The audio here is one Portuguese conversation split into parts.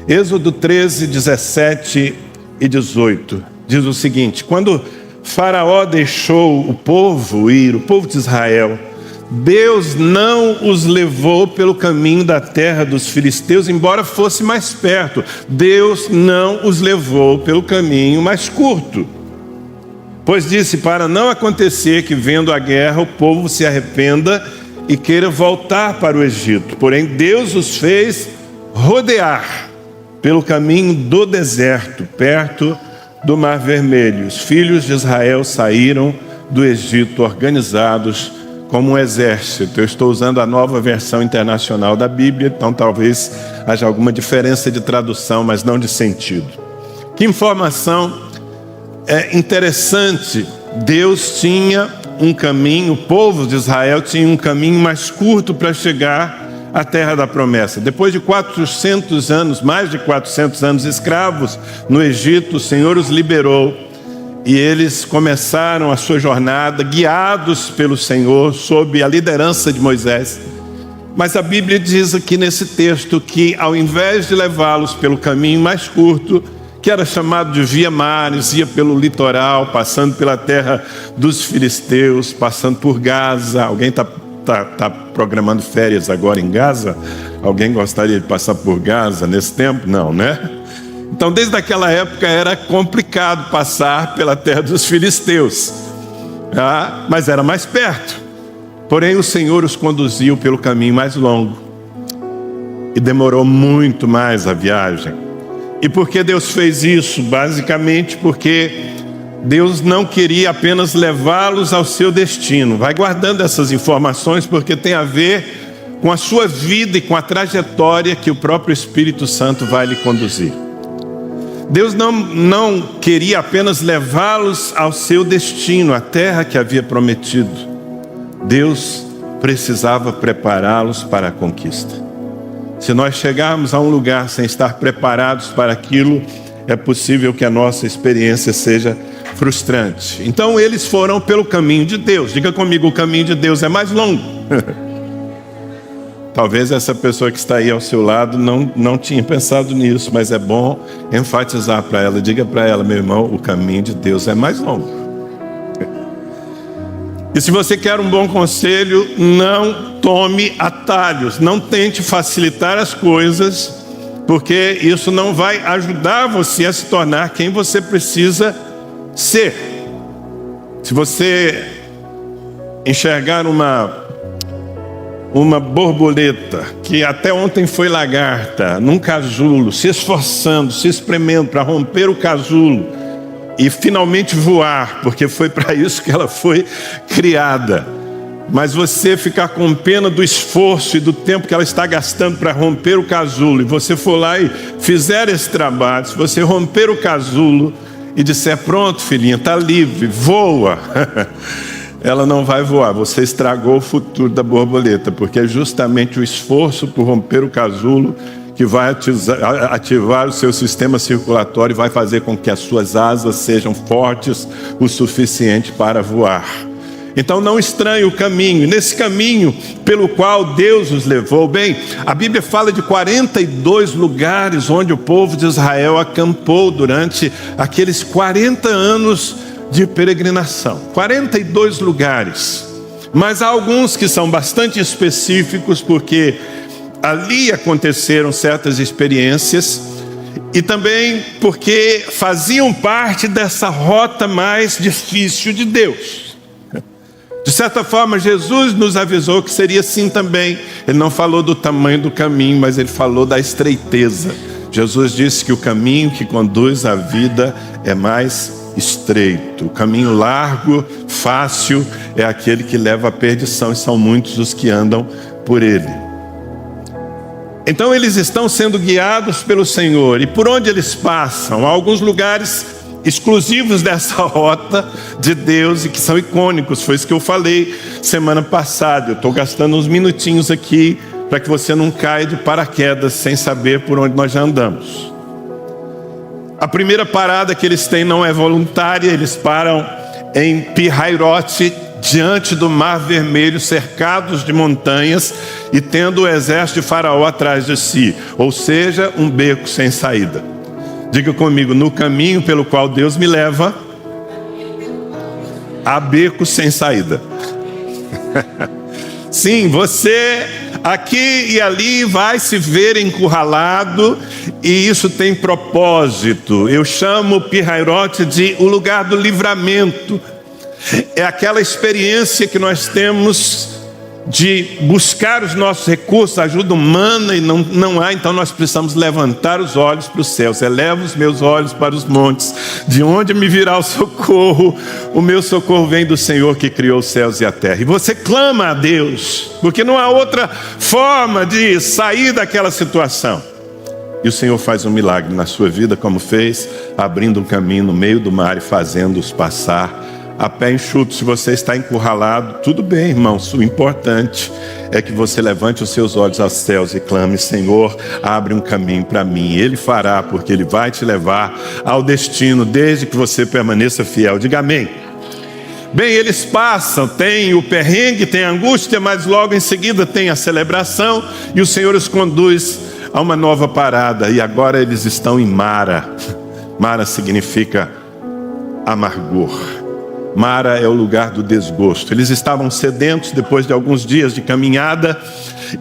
Êxodo 13, 17 e 18 diz o seguinte: quando Faraó deixou o povo ir, o povo de Israel, Deus não os levou pelo caminho da terra dos filisteus, embora fosse mais perto. Deus não os levou pelo caminho mais curto. Pois disse, para não acontecer que, vendo a guerra, o povo se arrependa e queira voltar para o Egito. Porém, Deus os fez rodear pelo caminho do deserto, perto do Mar Vermelho. Os filhos de Israel saíram do Egito organizados como um exército. Eu estou usando a nova versão internacional da Bíblia, então talvez haja alguma diferença de tradução, mas não de sentido. Que informação interessante. Deus tinha um caminho, o povo de Israel tinha um caminho mais curto para chegar à terra da promessa. Depois de 400 anos, mais de 400 anos escravos no Egito, o Senhor os liberou e eles começaram a sua jornada guiados pelo Senhor, sob a liderança de Moisés. Mas a Bíblia diz aqui nesse texto que, ao invés de levá-los pelo caminho mais curto, que era chamado de Via Maris, ia pelo litoral, passando pela terra dos filisteus, passando por Gaza. Alguém está programando férias agora em Gaza? Alguém gostaria de passar por Gaza nesse tempo? Não, né? Então, desde aquela época era complicado passar pela terra dos filisteus, mas era mais perto. Porém, o Senhor os conduziu pelo caminho mais longo e demorou muito mais a viagem. E por que Deus fez isso? Basicamente porque Deus não queria apenas levá-los ao seu destino. Vai guardando essas informações porque tem a ver com a sua vida e com a trajetória que o próprio Espírito Santo vai lhe conduzir. Deus não queria apenas levá-los ao seu destino, à terra que havia prometido. Deus precisava prepará-los para a conquista. Se nós chegarmos a um lugar sem estar preparados para aquilo, é possível que a nossa experiência seja frustrante. Então eles foram pelo caminho de Deus. Diga comigo, o caminho de Deus é mais longo. Talvez essa pessoa que está aí ao seu lado não tinha pensado nisso, mas é bom enfatizar para ela. Diga para ela, meu irmão, o caminho de Deus é mais longo. E se você quer um bom conselho, não tome atalhos, não tente facilitar as coisas, porque isso não vai ajudar você a se tornar quem você precisa ser. Se você enxergar uma borboleta que até ontem foi lagarta, num casulo, se esforçando, se espremendo para romper o casulo e finalmente voar, porque foi para isso que ela foi criada. Mas você ficar com pena do esforço e do tempo que ela está gastando para romper o casulo, e você for lá e fizer esse trabalho, se você romper o casulo e disser, pronto filhinha, está livre, voa, ela não vai voar. Você estragou o futuro da borboleta, porque é justamente o esforço por romper o casulo que vai ativar o seu sistema circulatório e vai fazer com que as suas asas sejam fortes o suficiente para voar. Então não estranhe o caminho. E nesse caminho pelo qual Deus os levou, bem, a Bíblia fala de 42 lugares onde o povo de Israel acampou durante aqueles 40 anos de peregrinação. 42 lugares. Mas há alguns que são bastante específicos, porque ali aconteceram certas experiências e também porque faziam parte dessa rota mais difícil de Deus. De certa forma, Jesus nos avisou que seria assim também. Ele não falou do tamanho do caminho, mas ele falou da estreiteza. Jesus disse que o caminho que conduz à vida é mais estreito. O caminho largo, fácil, é aquele que leva à perdição, e são muitos os que andam por ele. Então eles estão sendo guiados pelo Senhor. E por onde eles passam? Há alguns lugares exclusivos dessa rota de Deus e que são icônicos. Foi isso que eu falei semana passada. Eu estou gastando uns minutinhos aqui para que você não caia de paraquedas sem saber por onde nós já andamos. A primeira parada que eles têm não é voluntária. Eles param em Pi-Hairote diante do Mar Vermelho, cercados de montanhas e tendo o exército de Faraó atrás de si, ou seja, um beco sem saída. Diga comigo: no caminho pelo qual Deus me leva, há beco sem saída. Sim, você aqui e ali vai se ver encurralado, e isso tem propósito. Eu chamo Pihairote de o lugar do livramento. É aquela experiência que nós temos de buscar os nossos recursos, ajuda humana, e não há, então nós precisamos levantar os olhos para os céus. Eleva os meus olhos para os montes, de onde me virá o socorro? O meu socorro vem do Senhor que criou os céus e a terra. E você clama a Deus, porque não há outra forma de sair daquela situação. E o Senhor faz um milagre na sua vida, como fez, abrindo um caminho no meio do mar e fazendo-os passar a pé enxuto. Se você está encurralado, tudo bem, irmãos. O importante é que você levante os seus olhos aos céus e clame: Senhor, abre um caminho para mim. Ele fará, porque Ele vai te levar ao destino, desde que você permaneça fiel. Diga amém. Bem, eles passam, tem o perrengue, tem a angústia, mas logo em seguida tem a celebração, e o Senhor os conduz a uma nova parada. E agora eles estão em Mara. Mara significa amargor. Mara é o lugar do desgosto. Eles estavam sedentos depois de alguns dias de caminhada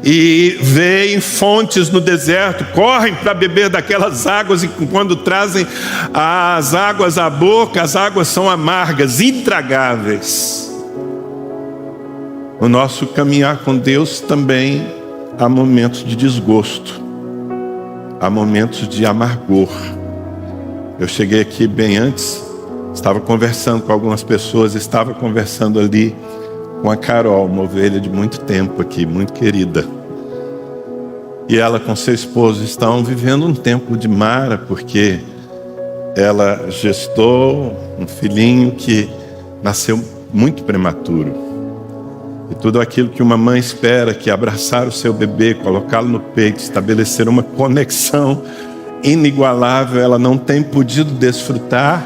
e veem fontes no deserto, correm para beber daquelas águas, e quando trazem as águas à boca, as águas são amargas, intragáveis. No nosso caminhar com Deus também há momentos de desgosto, há momentos de amargor. Eu cheguei aqui bem antes, estava conversando com algumas pessoas, estava conversando ali com a Carol, uma ovelha de muito tempo aqui, muito querida. E ela com seu esposo estão vivendo um tempo de Mara, porque ela gestou um filhinho que nasceu muito prematuro. E tudo aquilo que uma mãe espera, que abraçar o seu bebê, colocá-lo no peito, estabelecer uma conexão inigualável, ela não tem podido desfrutar,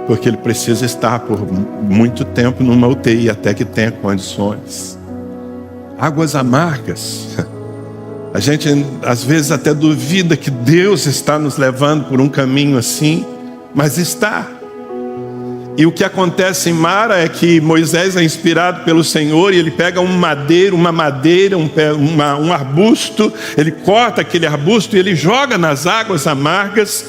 porque ele precisa estar por muito tempo numa UTI até que tenha condições. Águas amargas. A gente às vezes até duvida que Deus está nos levando por um caminho assim, mas está. E o que acontece em Mara é que Moisés é inspirado pelo Senhor, e ele pega uma madeira, um arbusto, ele corta aquele arbusto e ele joga nas águas amargas,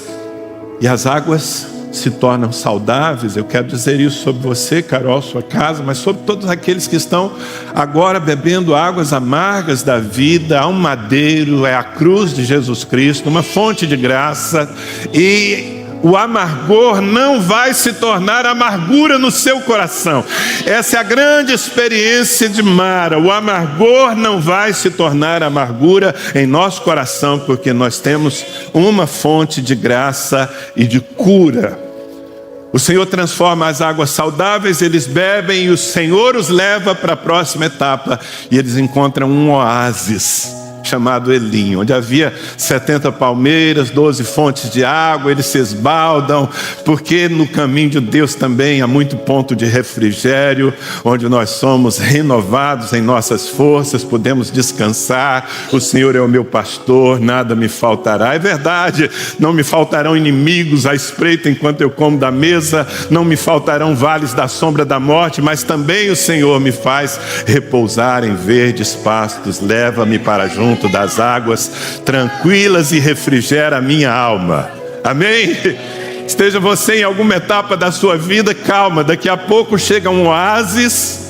e as águas se tornam saudáveis. Eu quero dizer isso sobre você, Carol, sua casa, mas sobre todos aqueles que estão agora bebendo águas amargas da vida. Há um madeiro, é a cruz de Jesus Cristo, uma fonte de graça, e o amargor não vai se tornar amargura no seu coração. Essa é a grande experiência de Mara. O amargor não vai se tornar amargura em nosso coração, porque nós temos uma fonte de graça e de cura. O Senhor transforma as águas saudáveis, eles bebem, e o Senhor os leva para a próxima etapa, e eles encontram um oásis chamado Elim, onde havia 70 palmeiras, 12 fontes de água. Eles se esbaldam, porque no caminho de Deus também há muito ponto de refrigério, onde nós somos renovados em nossas forças, podemos descansar. O Senhor é o meu pastor, nada me faltará. É verdade, não me faltarão inimigos à espreita enquanto eu como da mesa, não me faltarão vales da sombra da morte, mas também o Senhor me faz repousar em verdes pastos, leva-me para junto das águas tranquilas e refrigera a minha alma. Amém? Esteja você em alguma etapa da sua vida, calma, daqui a pouco chega um oásis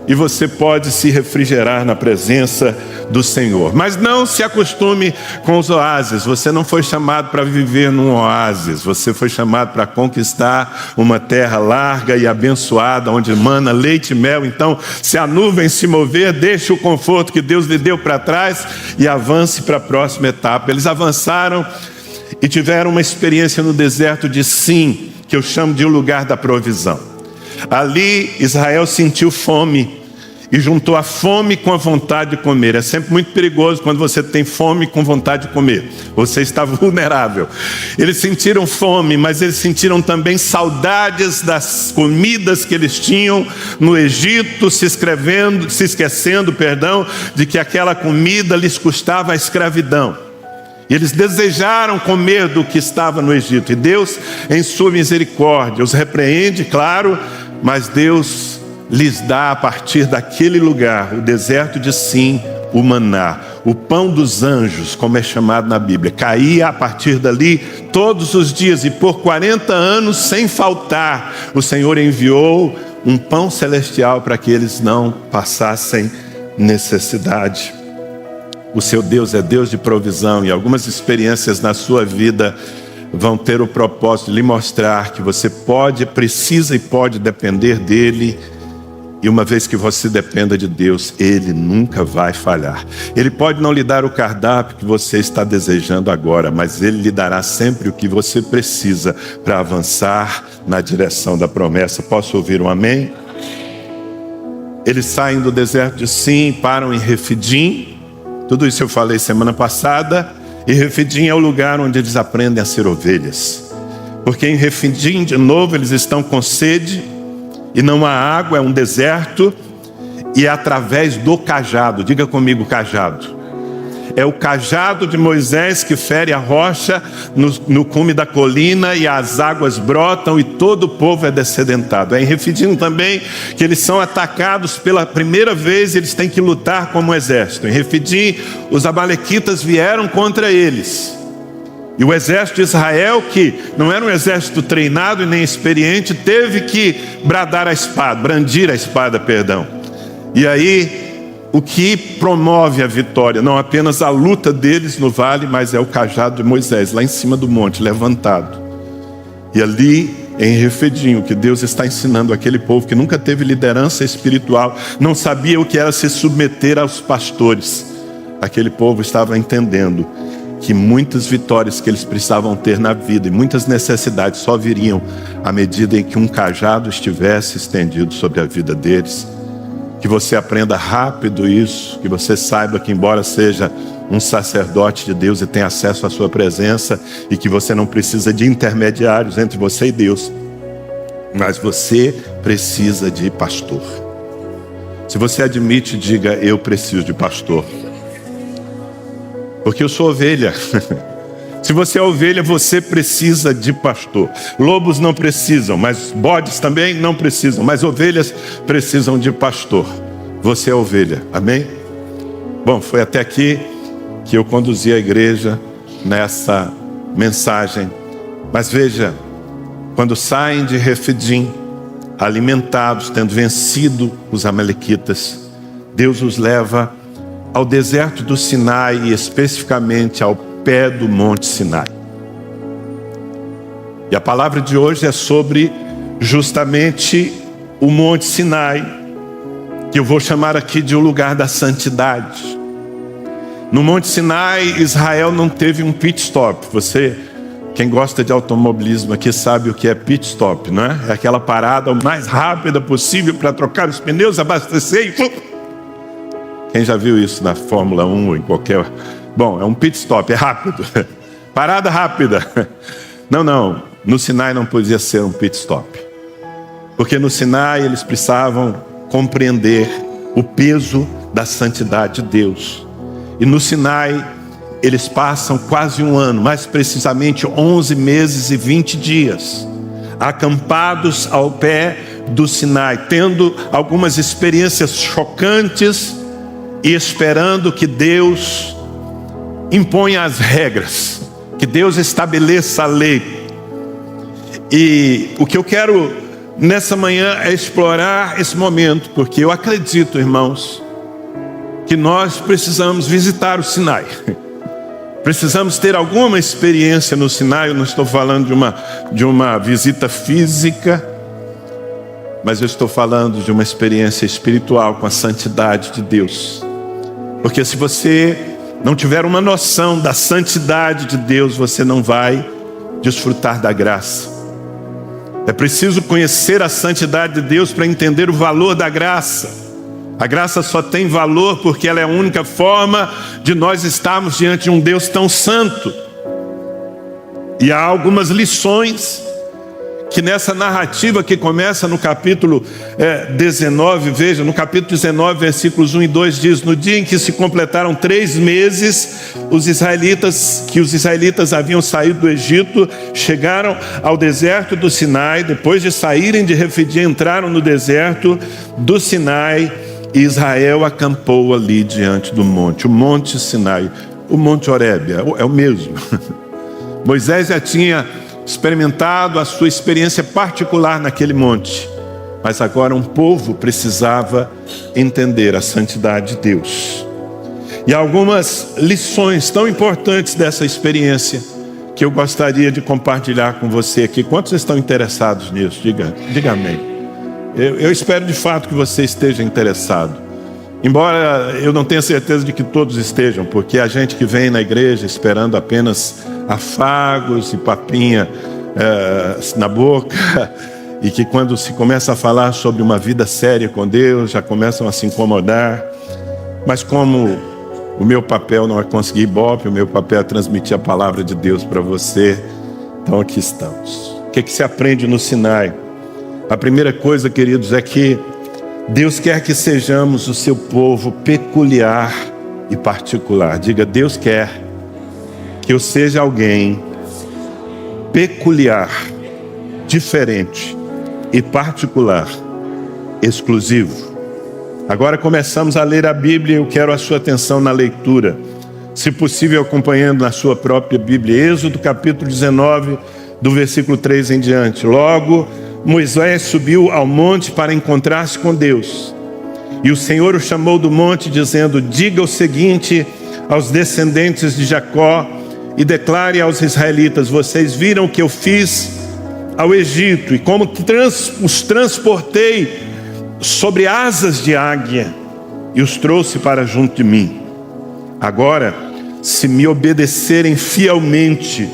e você pode se refrigerar na presença do Senhor. Mas não se acostume com os oásis. Você não foi chamado para viver num oásis, você foi chamado para conquistar uma terra larga e abençoada, onde mana leite e mel. Então, se a nuvem se mover, deixe o conforto que Deus lhe deu para trás e avance para a próxima etapa. Eles avançaram e tiveram uma experiência no deserto de Sim, que eu chamo de o lugar da provisão. Ali Israel sentiu fome, e juntou a fome com a vontade de comer. É sempre muito perigoso quando você tem fome com vontade de comer. Você está vulnerável. Eles sentiram fome, mas eles sentiram também saudades das comidas que eles tinham no Egito, se esquecendo, de que aquela comida lhes custava a escravidão. E eles desejaram comer do que estava no Egito. E Deus, em sua misericórdia, os repreende, claro, mas Deus lhes dá a partir daquele lugar, o deserto de Sim, o maná, o pão dos anjos, como é chamado na Bíblia. Caía a partir dali todos os dias, e por 40 anos, sem faltar, o Senhor enviou um pão celestial para que eles não passassem necessidade. O seu Deus é Deus de provisão, e algumas experiências na sua vida vão ter o propósito de lhe mostrar que você precisa e pode depender dele. E uma vez que você dependa de Deus, Ele nunca vai falhar. Ele pode não lhe dar o cardápio que você está desejando agora, mas Ele lhe dará sempre o que você precisa para avançar na direção da promessa. Posso ouvir um amém? Eles saem do deserto de Sim, param em Refidim. Tudo isso eu falei semana passada. E Refidim é o lugar onde eles aprendem a ser ovelhas. Porque em Refidim, de novo, eles estão com sede e não há água, é um deserto, e é através do cajado. Diga comigo, cajado. É o cajado de Moisés que fere a rocha no cume da colina, e as águas brotam e todo o povo é descedentado. É em Refidim também que eles são atacados pela primeira vez, eles têm que lutar como um exército. Em Refidim, os amalequitas vieram contra eles. E o exército de Israel, que não era um exército treinado e nem experiente, teve que brandir a espada. E aí, o que promove a vitória, não apenas a luta deles no vale, mas é o cajado de Moisés, lá em cima do monte, levantado. E ali, em Refidim, o que Deus está ensinando àquele povo que nunca teve liderança espiritual, não sabia o que era se submeter aos pastores. Aquele povo estava entendendo que muitas vitórias que eles precisavam ter na vida e muitas necessidades só viriam à medida em que um cajado estivesse estendido sobre a vida deles. Que você aprenda rápido isso, que você saiba que, embora seja um sacerdote de Deus e tenha acesso à sua presença, e que você não precisa de intermediários entre você e Deus, mas você precisa de pastor. Se você admite, diga: eu preciso de pastor. Porque eu sou ovelha. Se você é ovelha, você precisa de pastor. Lobos não precisam, mas bodes também não precisam, mas ovelhas precisam de pastor. Você é ovelha, amém? Bom, foi até aqui que eu conduzi a igreja nessa mensagem. Mas veja, quando saem de Refidim, alimentados, tendo vencido os amalequitas, Deus os leva ao deserto do Sinai, e especificamente ao pé do Monte Sinai. E a palavra de hoje é sobre justamente o Monte Sinai, que eu vou chamar aqui de o lugar da santidade. No Monte Sinai, Israel não teve um pit stop. Quem gosta de automobilismo aqui sabe o que é pit stop, não é? É aquela parada o mais rápida possível para trocar os pneus, abastecer e... Quem já viu isso na Fórmula 1 ou em qualquer... Bom, é um pit stop, é rápido. Parada rápida. Não. No Sinai não podia ser um pit stop. Porque no Sinai eles precisavam compreender o peso da santidade de Deus. E no Sinai eles passam quase um ano, mais precisamente 11 meses e 20 dias, acampados ao pé do Sinai, tendo algumas experiências chocantes e esperando que Deus imponha as regras, que Deus estabeleça a lei. E o que eu quero nessa manhã é explorar esse momento, porque eu acredito, irmãos, que nós precisamos visitar o Sinai. Precisamos ter alguma experiência no Sinai. Eu não estou falando de uma visita física, mas eu estou falando de uma experiência espiritual com a santidade de Deus. Porque se você não tiver uma noção da santidade de Deus, você não vai desfrutar da graça. É preciso conhecer a santidade de Deus para entender o valor da graça. A graça só tem valor porque ela é a única forma de nós estarmos diante de um Deus tão santo. E há algumas lições que nessa narrativa que começa no capítulo 19, veja, no capítulo 19, versículos 1 e 2 diz: no dia em que se completaram 3 meses, os israelitas haviam saído do Egito, chegaram ao deserto do Sinai. Depois de saírem de Refidim, entraram no deserto do Sinai, e Israel acampou ali diante do monte, o monte Sinai, o monte Horebe, é o mesmo. Moisés já tinha experimentado a sua experiência particular naquele monte, mas agora um povo precisava entender a santidade de Deus. E algumas lições tão importantes dessa experiência que eu gostaria de compartilhar com você aqui. Quantos estão interessados nisso? Diga amém. Eu espero de fato que você esteja interessado. Embora eu não tenha certeza de que todos estejam, porque a gente que vem na igreja esperando apenas afagos e papinha na boca, e que quando se começa a falar sobre uma vida séria com Deus, já começam a se incomodar. Mas como o meu papel não é conseguir ibope, o meu papel é transmitir a palavra de Deus para você, então aqui estamos. O que se aprende no Sinai? A primeira coisa, queridos, é que Deus quer que sejamos o seu povo peculiar e particular. Diga: Deus quer que eu seja alguém peculiar, diferente e particular, exclusivo. Agora começamos a ler a Bíblia. Eu quero a sua atenção na leitura, se possível acompanhando na sua própria Bíblia. Êxodo capítulo 19, do versículo 3 em diante. Logo, Moisés subiu ao monte para encontrar-se com Deus. E o Senhor o chamou do monte, dizendo: diga o seguinte aos descendentes de Jacó e declare aos israelitas: vocês viram o que eu fiz ao Egito, e como os transportei sobre asas de águia e os trouxe para junto de mim. Agora, se me obedecerem fielmente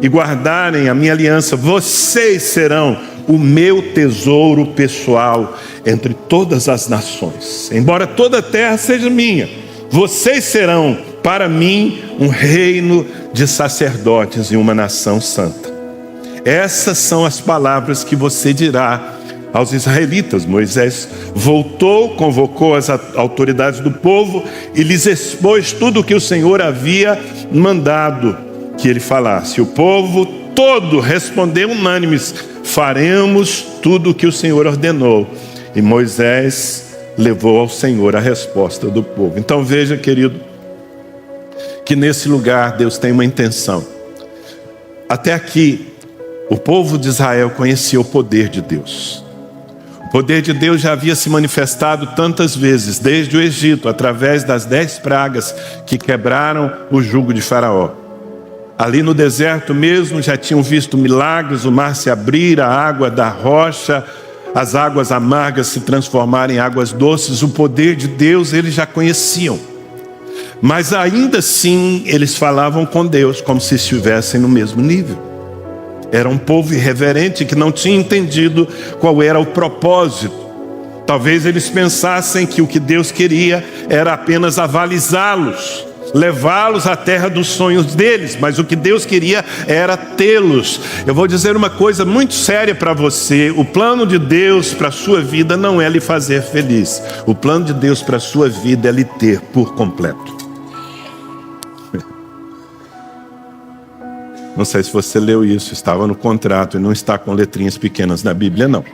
e guardarem a minha aliança, vocês serão o meu tesouro pessoal entre todas as nações. Embora toda a terra seja minha, vocês serão para mim um reino de sacerdotes e uma nação santa. Essas são as palavras que você dirá aos israelitas. Moisés voltou, convocou as autoridades do povo e lhes expôs tudo o que o Senhor havia mandado que ele falasse. O povo todo respondeu unânimes: faremos tudo o que o Senhor ordenou. E Moisés levou ao Senhor a resposta do povo. Então veja, querido, que nesse lugar Deus tem uma intenção. Até aqui, o povo de Israel conhecia o poder de Deus. O poder de Deus já havia se manifestado tantas vezes, desde o Egito, através das 10 pragas que quebraram o jugo de Faraó. Ali no deserto mesmo já tinham visto milagres: o mar se abrir, a água da rocha, as águas amargas se transformarem em águas doces. O poder de Deus eles já conheciam. Mas ainda assim eles falavam com Deus como se estivessem no mesmo nível. Era um povo irreverente que não tinha entendido qual era o propósito. Talvez eles pensassem que o que Deus queria era apenas avalizá-los, levá-los à terra dos sonhos deles, mas o que Deus queria era tê-los. Eu vou dizer uma coisa muito séria para você: o plano de Deus para a sua vida não é lhe fazer feliz. O plano de Deus para a sua vida é lhe ter por completo. Não sei se você leu isso, estava no contrato e não está com letrinhas pequenas na Bíblia, não.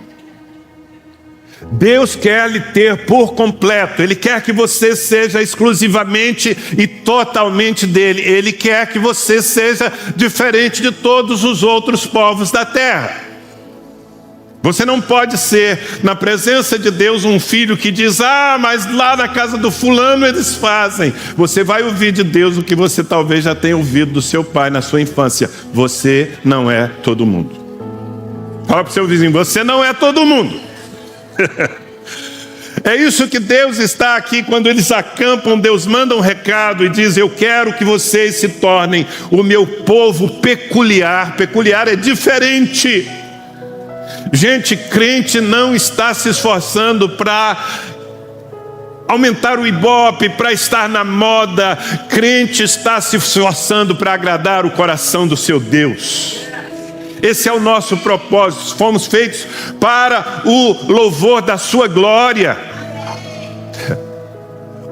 Deus quer lhe ter por completo. Ele quer que você seja exclusivamente e totalmente dele. Ele quer que você seja diferente de todos os outros povos da terra. Você não pode ser, na presença de Deus, um filho que diz: ah, mas lá na casa do fulano eles fazem. Você vai ouvir de Deus o que você talvez já tenha ouvido do seu pai na sua infância: você não é todo mundo. Fala para o seu vizinho: você não é todo mundo. É isso que Deus está aqui quando eles acampam. Deus manda um recado e diz: eu quero que vocês se tornem o meu povo peculiar. Peculiar é diferente. Gente, crente não está se esforçando para aumentar o ibope, para estar na moda. Crente está se esforçando para agradar o coração do seu Deus. Esse é o nosso propósito. Fomos feitos para o louvor da sua glória.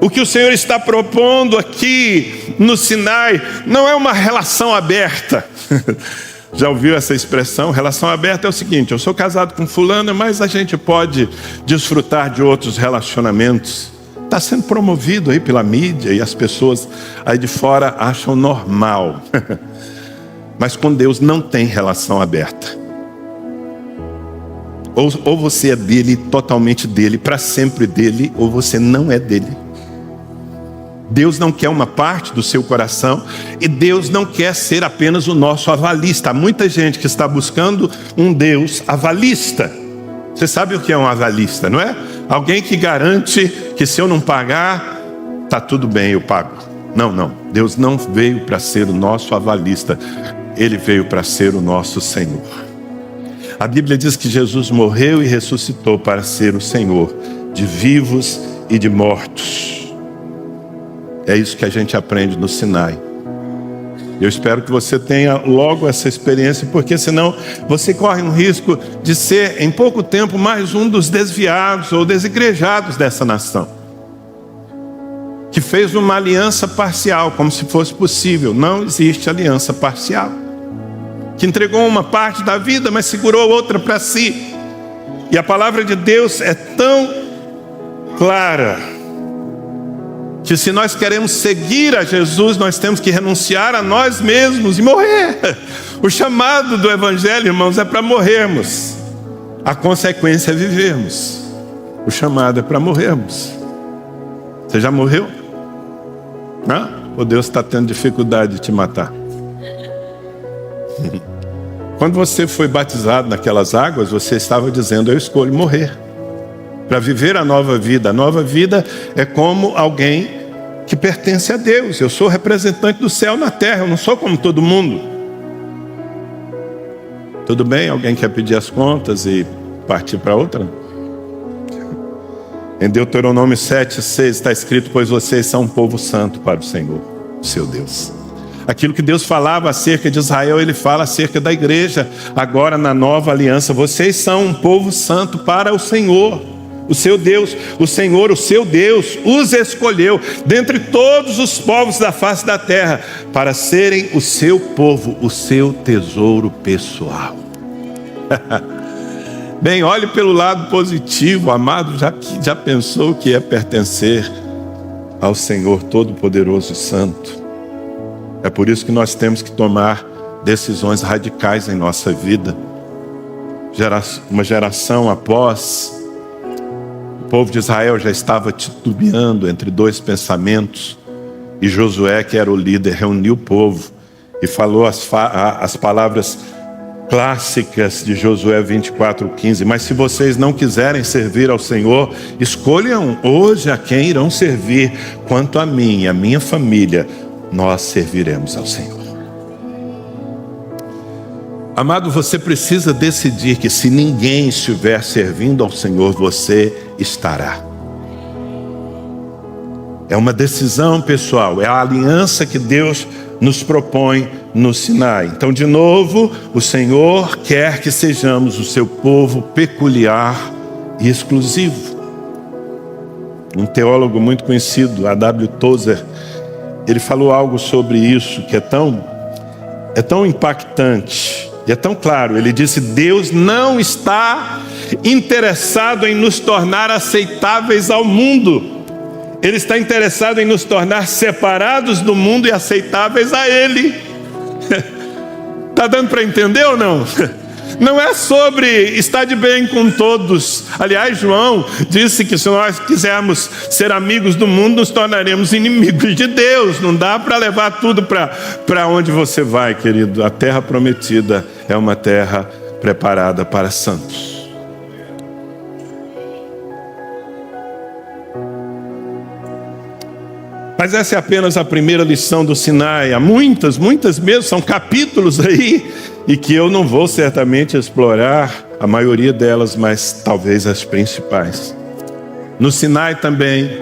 O que o Senhor está propondo aqui no Sinai não é uma relação aberta. Já ouviu essa expressão? Relação aberta é o seguinte: eu sou casado com fulano, mas a gente pode desfrutar de outros relacionamentos. Está sendo promovido aí pela mídia e as pessoas aí de fora acham normal. Mas com Deus não tem relação aberta. Ou você é dele, totalmente dele, para sempre dele, ou você não é dele. Deus não quer uma parte do seu coração, e Deus não quer ser apenas o nosso avalista. Há muita gente que está buscando um Deus avalista. Você sabe o que é um avalista, não é? Alguém que garante que se eu não pagar, está tudo bem, eu pago. Não. Deus não veio para ser o nosso avalista. Ele veio para ser o nosso Senhor. A Bíblia diz que Jesus morreu e ressuscitou para ser o Senhor de vivos e de mortos. É isso que a gente aprende no Sinai. Eu espero que você tenha logo essa experiência, porque senão você corre um risco de ser, em pouco tempo, mais um dos desviados ou desigrejados dessa nação, que fez uma aliança parcial, como se fosse possível. Não existe aliança parcial. Que entregou uma parte da vida, mas segurou outra para si. E a palavra de Deus é tão clara, que se nós queremos seguir a Jesus, nós temos que renunciar a nós mesmos e morrer. O chamado do Evangelho, irmãos, é para morrermos. A consequência é vivermos. O chamado é para morrermos. Você já morreu? Ou Deus está tendo dificuldade de te matar? Quando você foi batizado naquelas águas, você estava dizendo: eu escolho morrer para viver a nova vida. A nova vida é como alguém que pertence a Deus. Eu sou representante do céu na terra, eu não sou como todo mundo. Tudo bem? Alguém quer pedir as contas e partir para outra? Em Deuteronômio 7:6 está escrito: pois vocês são um povo santo para o Senhor, o seu Deus. Aquilo que Deus falava acerca de Israel, Ele fala acerca da igreja. Agora na nova aliança, vocês são um povo santo para o Senhor, o seu Deus. O Senhor, o seu Deus, os escolheu dentre todos os povos da face da terra para serem o seu povo, o seu tesouro pessoal. Bem, olhe pelo lado positivo, amado. Já pensou que é pertencer ao Senhor Todo-Poderoso e Santo? É por isso que nós temos que tomar decisões radicais em nossa vida. Uma geração após, o povo de Israel já estava titubeando entre dois pensamentos, e Josué, que era o líder, reuniu o povo e falou as palavras clássicas de Josué 24:15. Mas se vocês não quiserem servir ao Senhor, escolham hoje a quem irão servir. Quanto a mim e a minha família, nós serviremos ao Senhor. Amado, você precisa decidir que se ninguém estiver servindo ao Senhor, você estará. É uma decisão pessoal, é a aliança que Deus nos propõe no Sinai. Então, de novo, o Senhor quer que sejamos o seu povo peculiar e exclusivo. Um teólogo muito conhecido, A.W. Tozer, ele falou algo sobre isso que é tão impactante e é tão claro. Ele disse: Deus não está interessado em nos tornar aceitáveis ao mundo. Ele está interessado em nos tornar separados do mundo e aceitáveis a Ele. Está dando para entender ou não? Não é sobre estar de bem com todos. Aliás, João disse que se nós quisermos ser amigos do mundo, nos tornaremos inimigos de Deus. Não dá para levar tudo para onde você vai, querido. A terra prometida é uma terra preparada para santos. Mas essa é apenas a primeira lição do Sinai. Há muitas mesmo, são capítulos aí, e que eu não vou certamente explorar a maioria delas, mas talvez as principais. No Sinai também,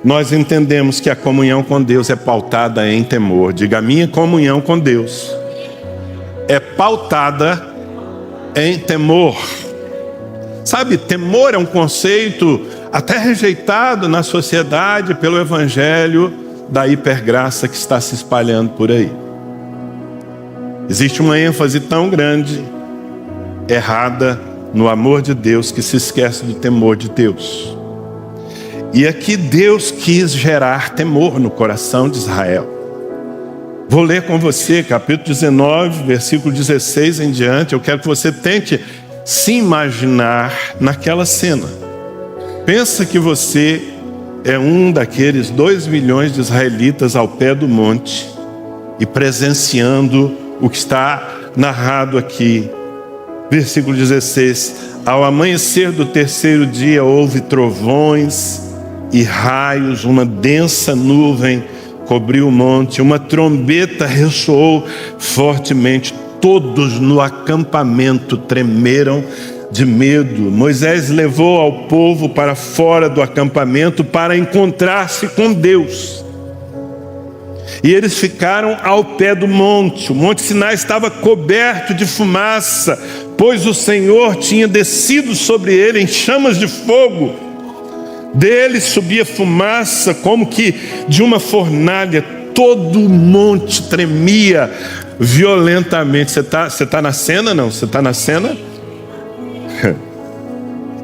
nós entendemos que a comunhão com Deus é pautada em temor. Diga, a minha comunhão com Deus é pautada em temor. Sabe, temor é um conceito até rejeitado na sociedade pelo evangelho da hipergraça que está se espalhando por aí. Existe uma ênfase tão grande, errada, no amor de Deus, que se esquece do temor de Deus. E aqui Deus quis gerar temor no coração de Israel. Vou ler com você, capítulo 19, versículo 16 em diante. Eu quero que você tente se imaginar naquela cena. Pensa que você é um daqueles 2 milhões de israelitas ao pé do monte e presenciando o que está narrado aqui. Versículo 16: ao amanhecer do 3º dia houve trovões e raios, uma densa nuvem cobriu o monte, uma trombeta ressoou fortemente, todos no acampamento tremeram de medo. Moisés levou ao povo para fora do acampamento para encontrar-se com Deus. E eles ficaram ao pé do monte. O monte Sinai estava coberto de fumaça, pois o Senhor tinha descido sobre ele em chamas de fogo. Dele subia fumaça como que de uma fornalha. Todo o monte tremia violentamente. Você tá na cena, não? Você está na cena?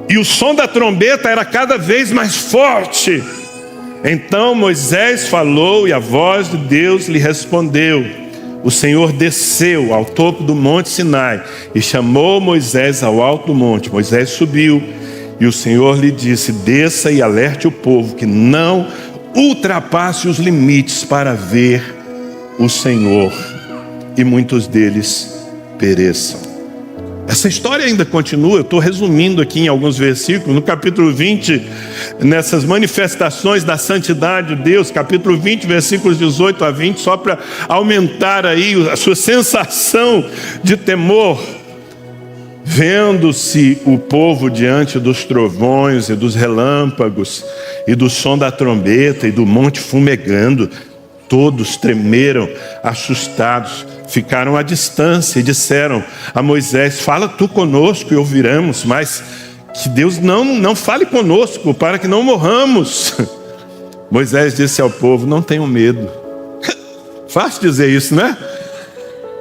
E o som da trombeta era cada vez mais forte. Então Moisés falou e a voz de Deus lhe respondeu. O Senhor desceu ao topo do monte Sinai e chamou Moisés ao alto do monte. Moisés subiu e o Senhor lhe disse: desça e alerte o povo que não ultrapasse os limites para ver o Senhor e muitos deles pereçam. Essa história ainda continua, eu estou resumindo aqui em alguns versículos. No capítulo 20, nessas manifestações da santidade de Deus, capítulo 20, versículos 18 a 20, só para aumentar aí a sua sensação de temor. Vendo-se o povo diante dos trovões e dos relâmpagos e do som da trombeta e do monte fumegando, todos tremeram, assustados, ficaram à distância e disseram a Moisés: fala tu conosco e ouviremos, mas que Deus não fale conosco para que não morramos. Moisés disse ao povo: não tenham medo. Fácil dizer isso, né?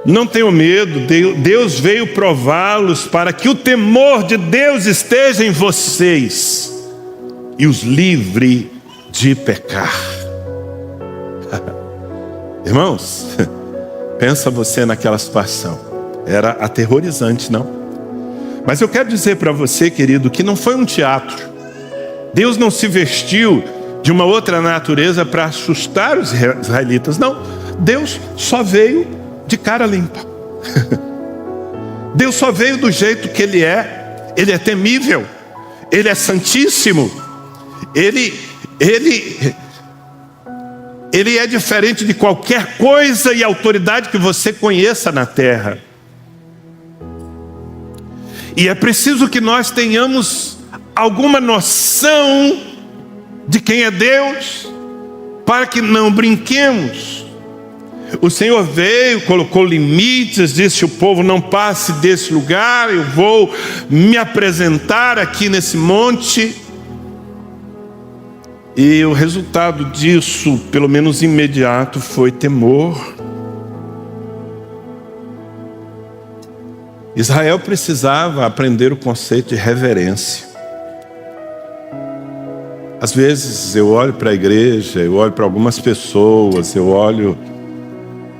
Não tenham medo, Deus veio prová-los para que o temor de Deus esteja em vocês e os livre de pecar. Irmãos, pensa você naquela situação. Era aterrorizante, não? Mas eu quero dizer para você, querido, que não foi um teatro. Deus não se vestiu de uma outra natureza para assustar os israelitas, não. Deus só veio de cara limpa. Deus só veio do jeito que Ele é. Ele é temível, Ele é santíssimo, Ele é diferente de qualquer coisa e autoridade que você conheça na terra. E é preciso que nós tenhamos alguma noção de quem é Deus, para que não brinquemos. O Senhor veio, colocou limites, disse: o povo não passe desse lugar, eu vou me apresentar aqui nesse monte. E o resultado disso, pelo menos imediato, foi temor. Israel precisava aprender o conceito de reverência. Às vezes eu olho para a igreja, eu olho para algumas pessoas, eu olho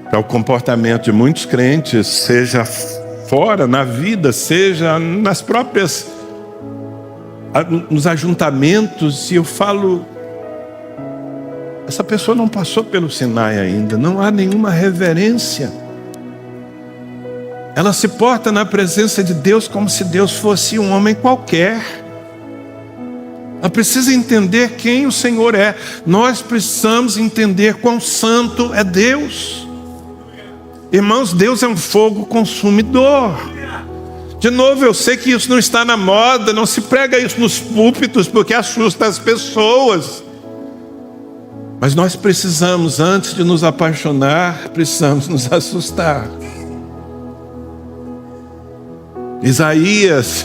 para o comportamento de muitos crentes, seja fora, na vida, seja nas próprias, nos ajuntamentos, e eu falo: essa pessoa não passou pelo Sinai ainda, não há nenhuma reverência. Ela se porta na presença de Deus como se Deus fosse um homem qualquer. Ela precisa entender quem o Senhor é. Nós precisamos entender quão santo é Deus. Irmãos, Deus é um fogo consumidor. De novo, eu sei que isso não está na moda, não se prega isso nos púlpitos porque assusta as pessoas. Mas nós precisamos, antes de nos apaixonar, precisamos nos assustar. Isaías,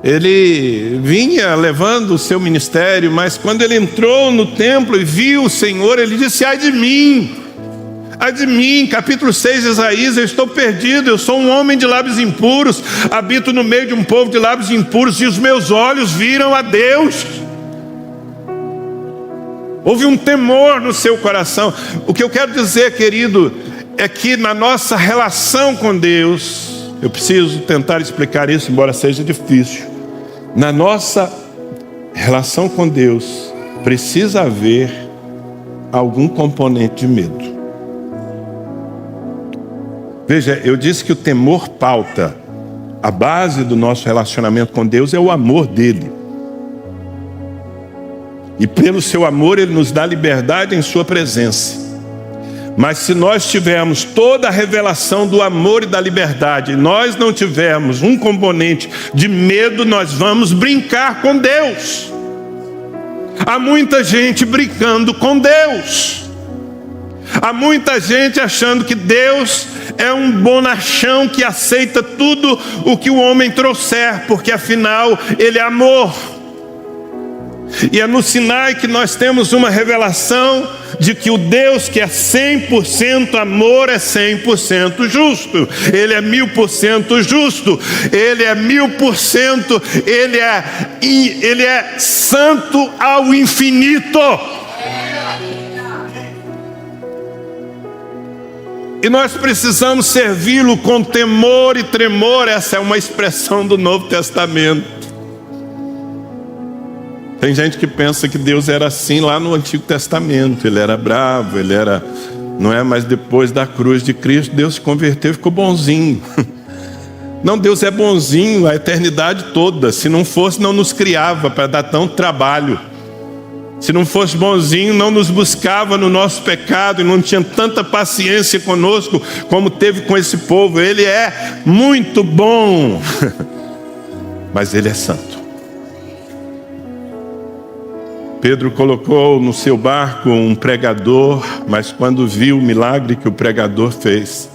ele vinha levando o seu ministério, mas quando ele entrou no templo e viu o Senhor, ele disse: ai de mim, capítulo 6 de Isaías, eu estou perdido, eu sou um homem de lábios impuros, habito no meio de um povo de lábios impuros, e os meus olhos viram a Deus. Houve um temor no seu coração. O que eu quero dizer, querido, é que na nossa relação com Deus, eu preciso tentar explicar isso, embora seja difícil. Na nossa relação com Deus, precisa haver algum componente de medo. Veja, eu disse que o temor pauta. A base do nosso relacionamento com Deus é o amor dele. E pelo seu amor ele nos dá liberdade em sua presença. Mas se nós tivermos toda a revelação do amor e da liberdade, e nós não tivermos um componente de medo, nós vamos brincar com Deus. Há muita gente brincando com Deus. Há muita gente achando que Deus é um bonachão que aceita tudo o que o homem trouxer, porque afinal Ele é amor. E é no Sinai que nós temos uma revelação de que o Deus que é 100% amor é 100% justo. Ele é 1000% justo. Ele é 1000%. Ele é santo ao infinito. E nós precisamos servi-lo com temor e tremor. Essa é uma expressão do Novo Testamento. Tem gente que pensa que Deus era assim lá no Antigo Testamento. Ele era bravo, ele era... Não é? Mas depois da cruz de Cristo, Deus se converteu e ficou bonzinho. Não, Deus é bonzinho a eternidade toda. Se não fosse, não nos criava para dar tanto trabalho. Se não fosse bonzinho, não nos buscava no nosso pecado e não tinha tanta paciência conosco como teve com esse povo. Ele é muito bom, mas Ele é santo. Pedro colocou no seu barco um pregador, mas quando viu o milagre que o pregador fez,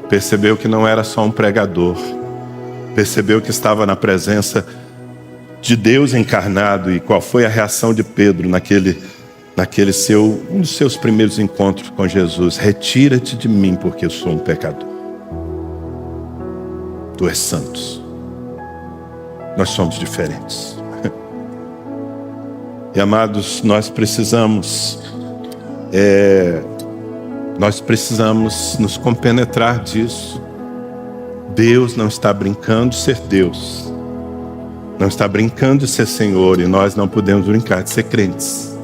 percebeu que não era só um pregador. Percebeu que estava na presença de Deus encarnado. E qual foi a reação de Pedro um dos seus primeiros encontros com Jesus? Retira-te de mim, porque eu sou um pecador. Tu és santo. Nós somos diferentes. E amados, nós precisamos nos compenetrar disso. Deus não está brincando de ser Deus. Não está brincando de ser Senhor, e nós não podemos brincar de ser crentes.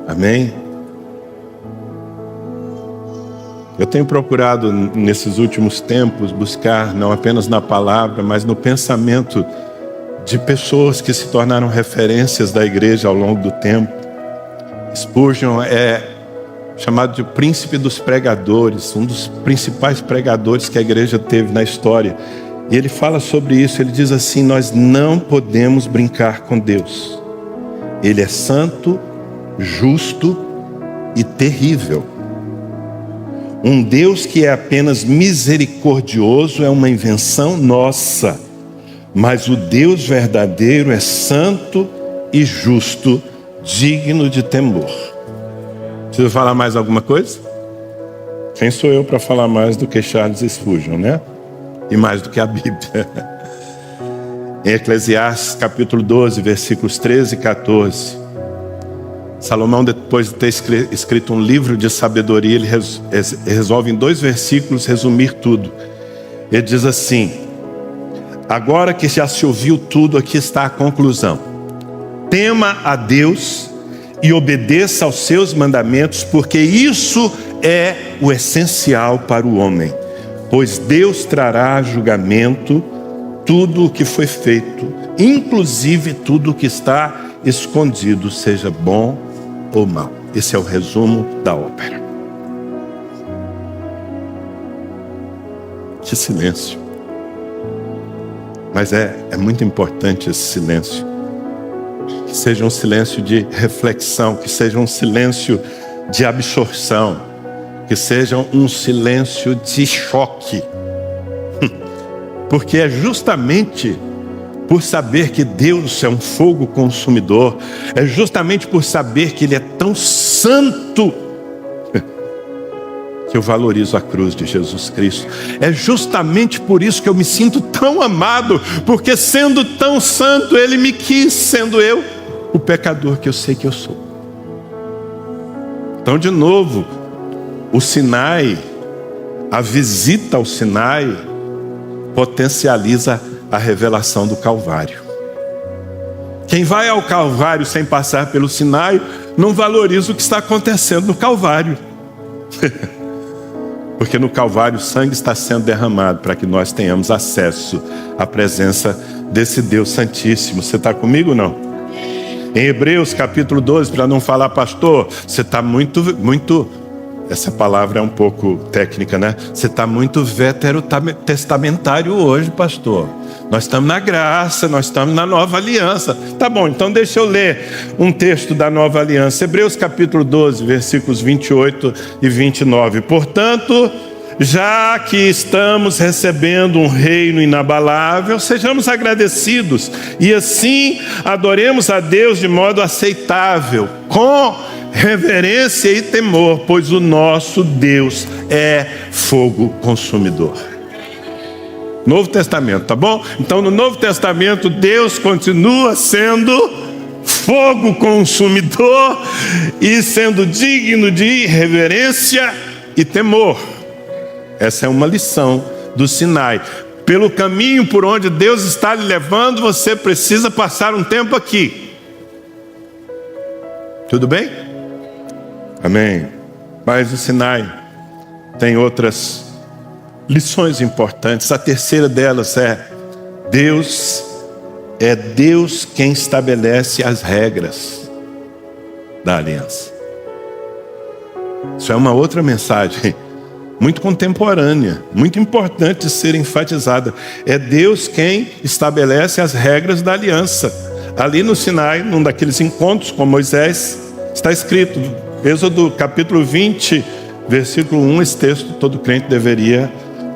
Amém? Eu tenho procurado nesses últimos tempos buscar não apenas na palavra, mas no pensamento de pessoas que se tornaram referências da igreja ao longo do tempo. Spurgeon é chamado de príncipe dos pregadores, um dos principais pregadores que a igreja teve na história. E ele fala sobre isso, ele diz assim: nós não podemos brincar com Deus. Ele é santo, justo e terrível. Um Deus que é apenas misericordioso é uma invenção nossa. Mas o Deus verdadeiro é santo e justo, digno de temor. Preciso falar mais alguma coisa? Quem sou eu para falar mais do que Charles Spurgeon, né? E mais do que a Bíblia. Em Eclesiastes capítulo 12, versículos 13 e 14, Salomão, depois de ter escrito um livro de sabedoria, ele resolve em 2 versículos resumir tudo. Ele diz assim: agora que já se ouviu tudo, aqui está a conclusão. Tema a Deus e obedeça aos seus mandamentos, porque isso é o essencial para o homem. Pois Deus trará a julgamento tudo o que foi feito, inclusive tudo o que está escondido, seja bom ou mal. Esse é o resumo da ópera. Que silêncio. Mas é muito importante esse silêncio. que seja um silêncio de reflexão, que seja um silêncio de absorção, que seja um silêncio de choque. Porque é justamente por saber que Deus é um fogo consumidor, é justamente por saber que Ele é tão santo, que eu valorizo a cruz de Jesus Cristo. É justamente por isso que eu me sinto tão amado, porque sendo tão santo, Ele me quis, sendo eu o pecador que eu sei que eu sou. Então, de novo, o Sinai, a visita ao Sinai, potencializa a revelação do Calvário. Quem vai ao Calvário sem passar pelo Sinai, não valoriza o que está acontecendo no Calvário. Porque no Calvário o sangue está sendo derramado para que nós tenhamos acesso à presença desse Deus Santíssimo. Você está comigo ou não? Em Hebreus capítulo 12, para não falar, pastor, você está muito, essa palavra é um pouco técnica, né? Você está muito veterotestamentário hoje, pastor. Nós estamos na graça, nós estamos na nova aliança. Tá bom, então deixa eu ler um texto da nova aliança. Hebreus capítulo 12, versículos 28 e 29. Portanto, já que estamos recebendo um reino inabalável, sejamos agradecidos e assim adoremos a Deus de modo aceitável, com reverência e temor, pois o nosso Deus é fogo consumidor. Novo Testamento, tá bom? Então no Novo Testamento Deus continua sendo fogo consumidor e sendo digno de reverência e temor. Essa é uma lição do Sinai. Pelo caminho por onde Deus está lhe levando, você precisa passar um tempo aqui. Tudo bem? Amém. Mas o Sinai tem outras lições importantes. A terceira delas é Deus quem estabelece as regras da aliança. Isso é uma outra mensagem muito contemporânea, muito importante de ser enfatizada. É Deus quem estabelece as regras da aliança. Ali no Sinai, num daqueles encontros com Moisés, está escrito, Êxodo capítulo 20, versículo 1, esse texto todo crente deveria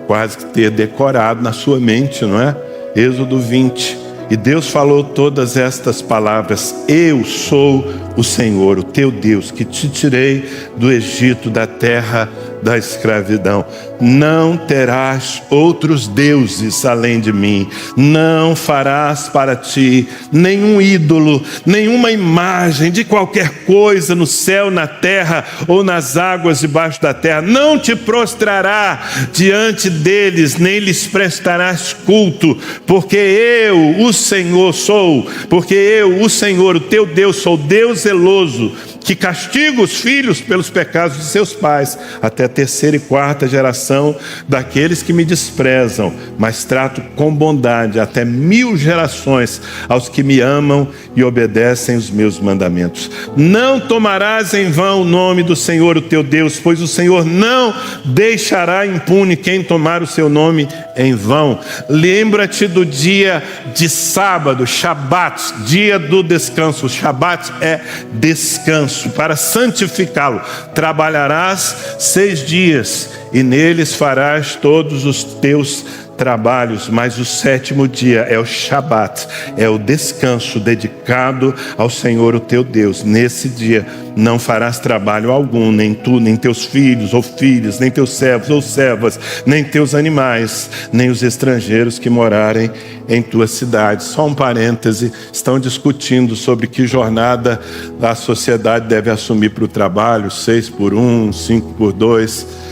quase que ter decorado na sua mente, não é? Êxodo 20. E Deus falou todas estas palavras: eu sou o Senhor, o teu Deus, que te tirei do Egito, da terra da escravidão. Não terás outros deuses além de mim. Não farás para ti nenhum ídolo, nenhuma imagem de qualquer coisa no céu, na terra ou nas águas debaixo da terra. Não te prostrará diante deles, nem lhes prestarás culto, porque eu, o Senhor, sou. Porque eu, o Senhor, o teu Deus, sou Deus zeloso, que castiga os filhos pelos pecados de seus pais, até a terceira e quarta geração daqueles que me desprezam, mas trato com bondade até 1000 gerações aos que me amam e obedecem os meus mandamentos. Não tomarás em vão o nome do Senhor, o teu Deus, pois o Senhor não deixará impune quem tomar o seu nome em vão. Lembra-te do dia de sábado, Shabat, dia do descanso. O Shabat é descanso, para santificá-lo. Trabalharás 6 dias e neles farás todos os teus trabalhos, mas o 7º dia é o Shabat, é o descanso dedicado ao Senhor, o teu Deus. Nesse dia não farás trabalho algum, nem tu, nem teus filhos ou filhas, nem teus servos ou servas, nem teus animais, nem os estrangeiros que morarem em tua cidade. Só um parêntese, estão discutindo sobre que jornada a sociedade deve assumir para o trabalho, 6 por 1, 5 por 2.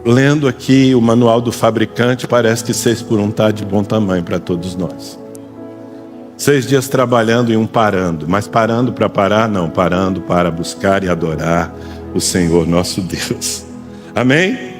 Lendo aqui o manual do fabricante, parece que 6 por 1 está de bom tamanho para todos nós. 6 dias trabalhando e um parando. Mas parando para parar? Não, parando para buscar e adorar o Senhor nosso Deus. Amém?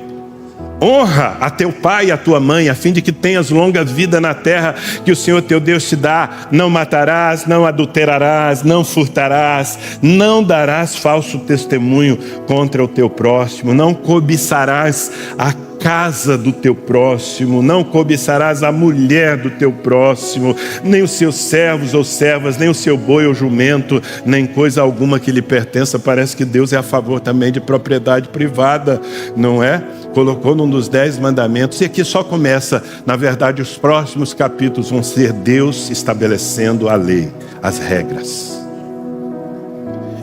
Honra a teu pai e a tua mãe, a fim de que tenhas longa vida na terra que o Senhor teu Deus te dá. Não matarás, não adulterarás, não furtarás, não darás falso testemunho contra o teu próximo, não cobiçarás a casa do teu próximo, não cobiçarás a mulher do teu próximo, nem os seus servos ou servas, nem o seu boi ou jumento, nem coisa alguma que lhe pertença. Parece que Deus é a favor também de propriedade privada, não é? Colocou num dos 10 mandamentos, e aqui só começa, na verdade os próximos capítulos vão ser Deus estabelecendo a lei, as regras.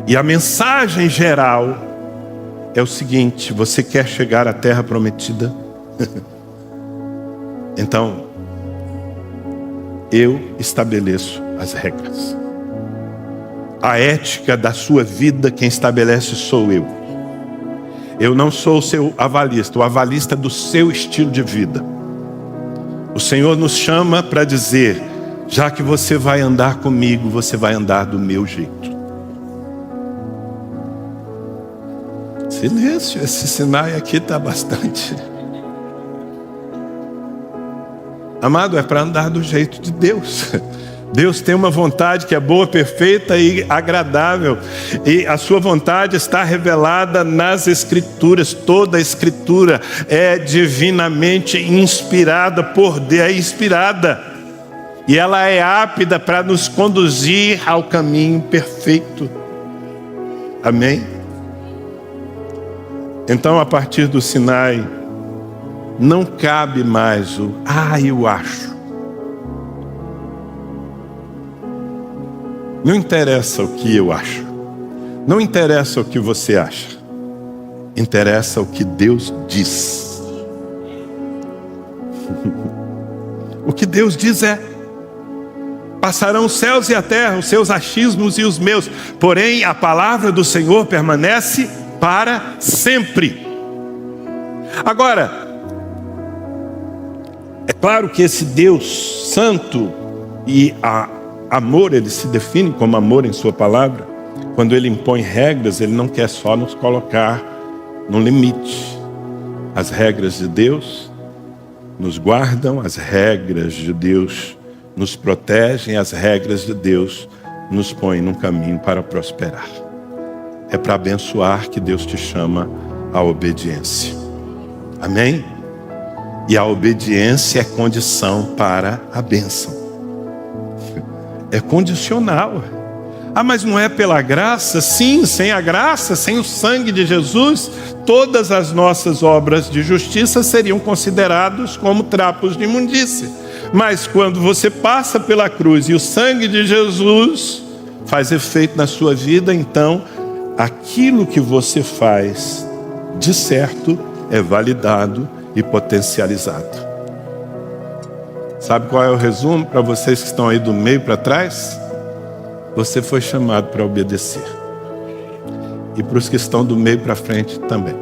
E a mensagem geral é o seguinte: você quer chegar à terra prometida? Então, eu estabeleço as regras. A ética da sua vida, quem estabelece sou eu. Eu não sou o seu avalista, o avalista do seu estilo de vida. O Senhor nos chama para dizer: já que você vai andar comigo, você vai andar do meu jeito. Silêncio, esse Sinai aqui está bastante. Amado, é para andar do jeito de Deus. Deus tem uma vontade que é boa, perfeita e agradável. E a sua vontade está revelada nas Escrituras. Toda a Escritura é divinamente inspirada por Deus. É inspirada. E ela é apta para nos conduzir ao caminho perfeito. Amém? Então, a partir do Sinai, não cabe mais o eu acho. Não interessa o que eu acho. Não interessa o que você acha. Interessa o que Deus diz. O que Deus diz é: passarão os céus e a terra, os seus achismos e os meus, porém a palavra do Senhor permanece para sempre. Agora, é claro que esse Deus santo e amor, ele se define como amor em sua palavra. Quando ele impõe regras, ele não quer só nos colocar num limite. As regras de Deus nos guardam, as regras de Deus nos protegem, as regras de Deus nos põem num caminho para prosperar. É para abençoar que Deus te chama à obediência. Amém? E a obediência é condição para a bênção. É condicional. Mas não é pela graça? Sim, sem a graça, sem o sangue de Jesus, todas as nossas obras de justiça seriam consideradas como trapos de imundícia. Mas quando você passa pela cruz e o sangue de Jesus faz efeito na sua vida, então aquilo que você faz de certo é validado e potencializado. Sabe qual é o resumo para vocês que estão aí do meio para trás? Você foi chamado para obedecer. E para os que estão do meio para frente também.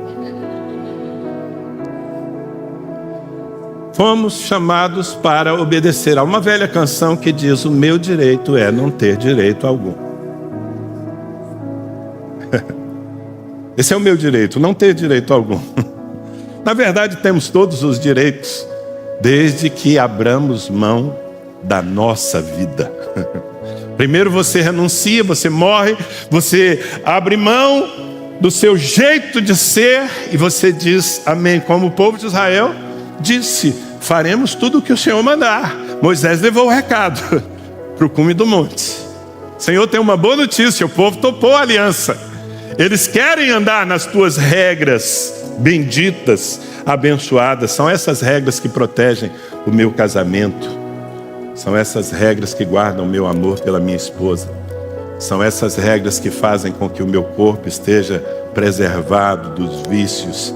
Fomos chamados para obedecer. Há uma velha canção que diz: o meu direito é não ter direito algum. Esse é o meu direito, não ter direito algum. Na verdade, temos todos os direitos, desde que abramos mão da nossa vida. Primeiro você renuncia, você morre, você abre mão do seu jeito de ser e você diz amém. Como o povo de Israel disse: faremos tudo o que o Senhor mandar. Moisés levou o recado para o cume do monte. O Senhor tem uma boa notícia: o povo topou a aliança. Eles querem andar nas tuas regras benditas, abençoadas. São essas regras que protegem o meu casamento. São essas regras que guardam o meu amor pela minha esposa. São essas regras que fazem com que o meu corpo esteja preservado dos vícios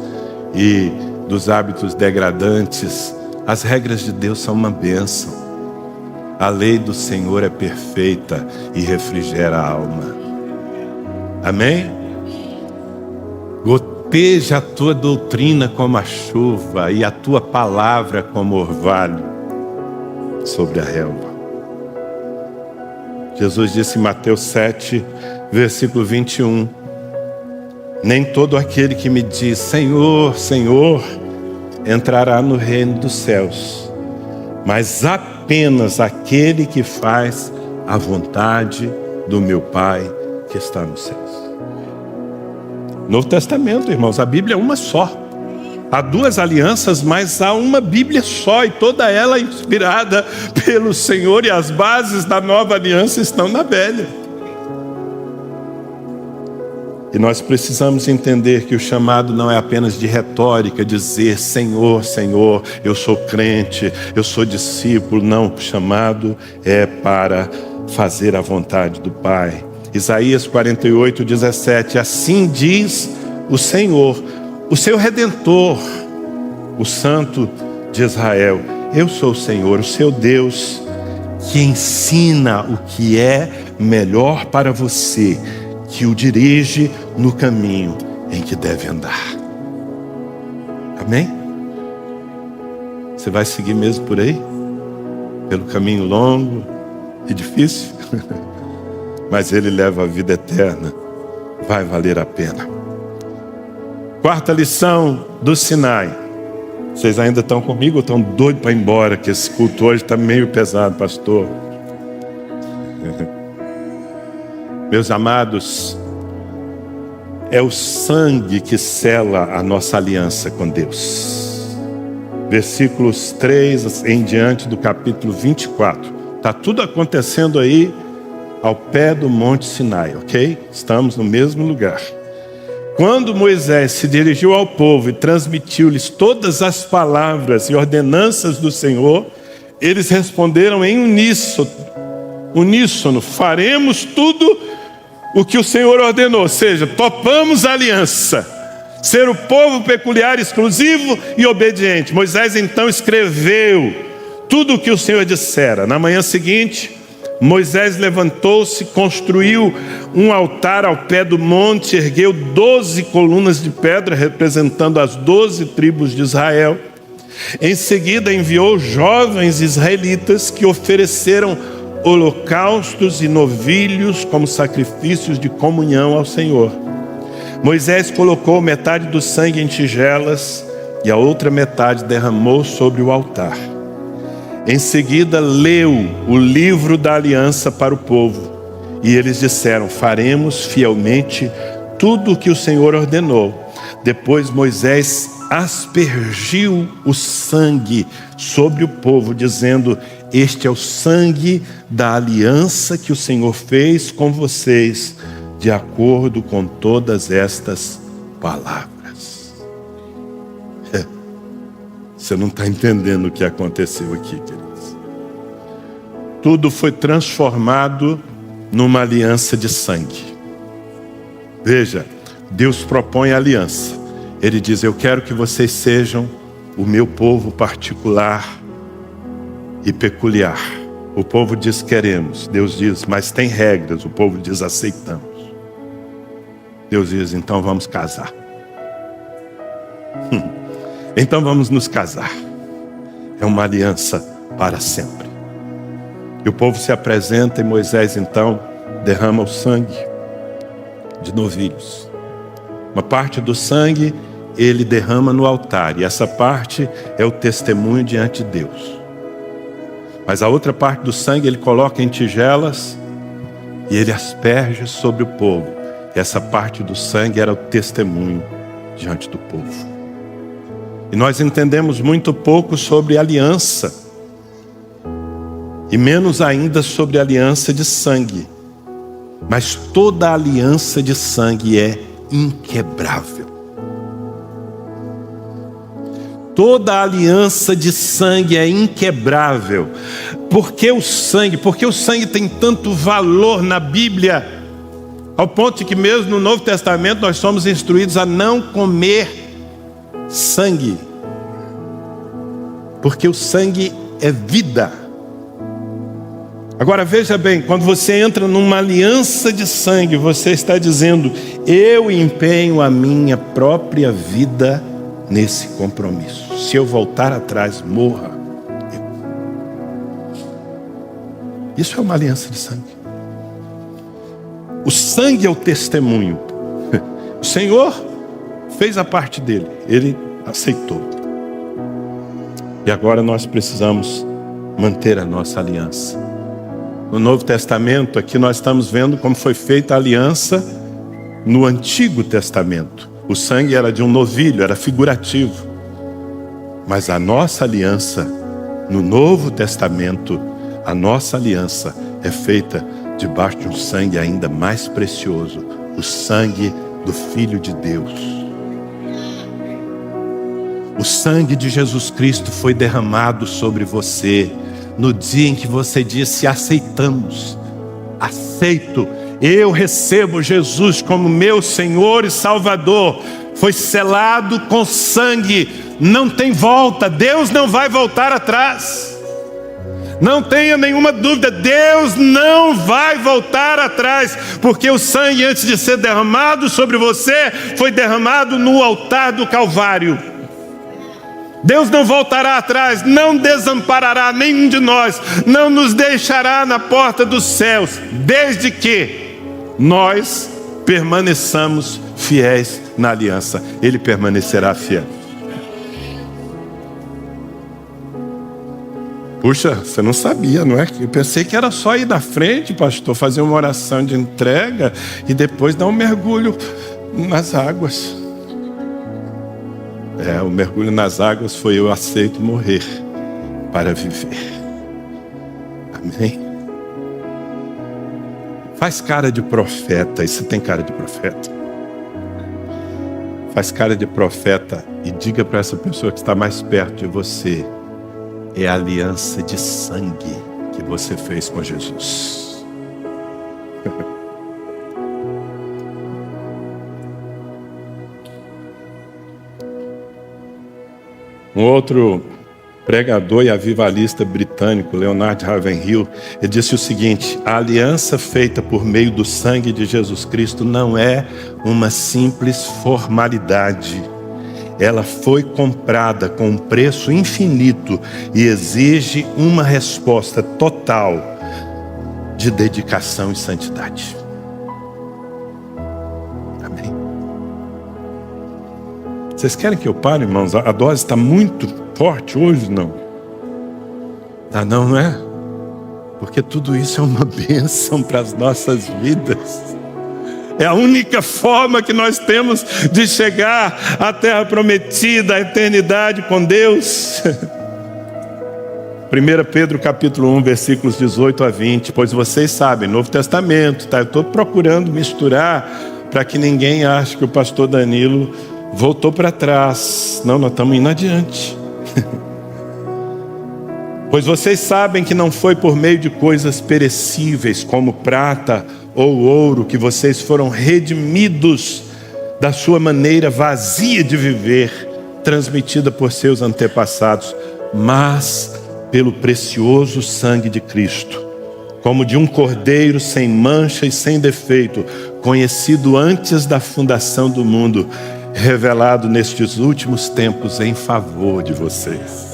e dos hábitos degradantes. As regras de Deus são uma bênção. A lei do Senhor é perfeita e refrigera a alma. Amém? Goteja a tua doutrina como a chuva e a tua palavra como orvalho sobre a relva. Jesus disse em Mateus 7, versículo 21: nem todo aquele que me diz Senhor, Senhor, entrará no reino dos céus, mas apenas aquele que faz a vontade do meu Pai que está nos céus. Novo Testamento, irmãos, a Bíblia é uma só. Há duas alianças, mas há uma Bíblia só, e toda ela inspirada pelo Senhor, e as bases da nova aliança estão na velha. E nós precisamos entender que o chamado não é apenas de retórica, dizer Senhor, Senhor, eu sou crente, eu sou discípulo. Não, o chamado é para fazer a vontade do Pai. Isaías 48:17, assim diz o Senhor, o seu Redentor, o Santo de Israel: eu sou o Senhor, o seu Deus, que ensina o que é melhor para você, que o dirige no caminho em que deve andar. Amém? Você vai seguir mesmo por aí? Pelo caminho longo e difícil? Mas ele leva a vida eterna. Vai valer a pena. Quarta lição do Sinai. Vocês ainda estão comigo ou estão doidos para ir embora? Que esse culto hoje está meio pesado, pastor. Meus amados, é o sangue que sela a nossa aliança com Deus. Versículos 3 em diante do capítulo 24. Está tudo acontecendo aí ao pé do Monte Sinai, ok? Estamos no mesmo lugar. Quando Moisés se dirigiu ao povo e transmitiu-lhes todas as palavras e ordenanças do Senhor, eles responderam em uníssono: faremos tudo o que o Senhor ordenou. Ou seja, topamos a aliança, ser o povo peculiar, exclusivo e obediente. Moisés então escreveu tudo o que o Senhor dissera. Na manhã seguinte, Moisés levantou-se, construiu um altar ao pé do monte, ergueu 12 colunas de pedra representando as 12 tribos de Israel. Em seguida enviou jovens israelitas que ofereceram holocaustos e novilhos como sacrifícios de comunhão ao Senhor. Moisés colocou metade do sangue em tigelas e a outra metade derramou sobre o altar. Em seguida leu o livro da aliança para o povo, e eles disseram: faremos fielmente tudo o que o Senhor ordenou. Depois Moisés aspergiu o sangue sobre o povo, dizendo: este é o sangue da aliança que o Senhor fez com vocês, de acordo com todas estas palavras. Você não está entendendo o que aconteceu aqui, queridos. Tudo foi transformado numa aliança de sangue. Veja, Deus propõe a aliança. Ele diz: eu quero que vocês sejam o meu povo particular e peculiar. O povo diz: queremos. Deus diz: mas tem regras. O povo diz: aceitamos. Deus diz: então vamos casar. Então vamos nos casar. É uma aliança para sempre. E o povo se apresenta e Moisés então derrama o sangue de novilhos. Uma parte do sangue ele derrama no altar, e essa parte é o testemunho diante de Deus. Mas a outra parte do sangue ele coloca em tigelas e ele asperge sobre o povo. E essa parte do sangue era o testemunho diante do povo. E nós entendemos muito pouco sobre aliança, e menos ainda sobre aliança de sangue. Mas toda aliança de sangue é inquebrável. Toda aliança de sangue é inquebrável. Por que o sangue? Porque o sangue tem tanto valor na Bíblia, ao ponto de que mesmo no Novo Testamento nós somos instruídos a não comer sangue. Porque o sangue é vida. Agora veja bem, quando você entra numa aliança de sangue, você está dizendo: eu empenho a minha própria vida nesse compromisso. Se eu voltar atrás, morra. Isso é uma aliança de sangue. O sangue é o testemunho. O Senhor fez a parte dele, ele aceitou. E agora nós precisamos manter a nossa aliança. No Novo Testamento, aqui nós estamos vendo como foi feita a aliança no Antigo Testamento. O sangue era de um novilho, era figurativo. Mas a nossa aliança, no Novo Testamento, a nossa aliança é feita debaixo de um sangue ainda mais precioso, o sangue do Filho de Deus. O sangue de Jesus Cristo foi derramado sobre você no dia em que você disse: aceitamos, aceito, eu recebo Jesus como meu Senhor e Salvador. Foi selado com sangue, não tem volta, Deus não vai voltar atrás. Não tenha nenhuma dúvida, Deus não vai voltar atrás, porque o sangue, antes de ser derramado sobre você, foi derramado no altar do Calvário. Deus não voltará atrás, não desamparará nenhum de nós, não nos deixará na porta dos céus, desde que nós permaneçamos fiéis na aliança. Ele permanecerá fiel. Puxa, você não sabia, não é? Eu pensei que era só ir na frente, pastor, fazer uma oração de entrega e depois dar um mergulho nas águas. O mergulho nas águas foi: eu aceito morrer para viver. Amém? Faz cara de profeta, e você tem cara de profeta. Faz cara de profeta e diga para essa pessoa que está mais perto de você: é a aliança de sangue que você fez com Jesus. Um outro pregador e avivalista britânico, Leonard Ravenhill, ele disse o seguinte: a aliança feita por meio do sangue de Jesus Cristo não é uma simples formalidade. Ela foi comprada com um preço infinito e exige uma resposta total de dedicação e santidade. Amém? Vocês querem que eu pare, irmãos? A dose está muito forte hoje, não? Não é? Porque tudo isso é uma bênção para as nossas vidas. É a única forma que nós temos de chegar à terra prometida, à eternidade com Deus. 1 Pedro capítulo 1, versículos 18 a 20. Pois vocês sabem, Novo Testamento, tá? Eu estou procurando misturar para que ninguém ache que o pastor Danilo voltou para trás. Não, nós estamos indo adiante. Pois vocês sabem que não foi por meio de coisas perecíveis, como prata ou ouro, que vocês foram redimidos da sua maneira vazia de viver, transmitida por seus antepassados, mas pelo precioso sangue de Cristo, como de um cordeiro sem mancha e sem defeito, conhecido antes da fundação do mundo, revelado nestes últimos tempos em favor de vocês.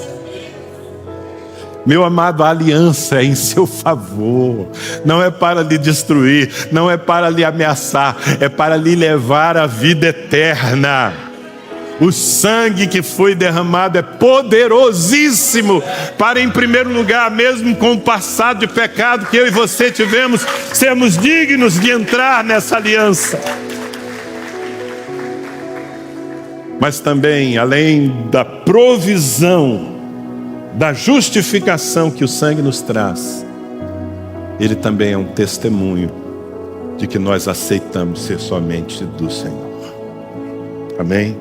Meu amado, a aliança é em seu favor, não é para lhe destruir, não é para lhe ameaçar, é para lhe levar à vida eterna. O sangue que foi derramado é poderosíssimo para, em primeiro lugar, mesmo com o passado de pecado que eu e você tivemos, sermos dignos de entrar nessa aliança. Mas também, além da provisão, da justificação que o sangue nos traz, ele também é um testemunho de que nós aceitamos ser somente do Senhor. Amém?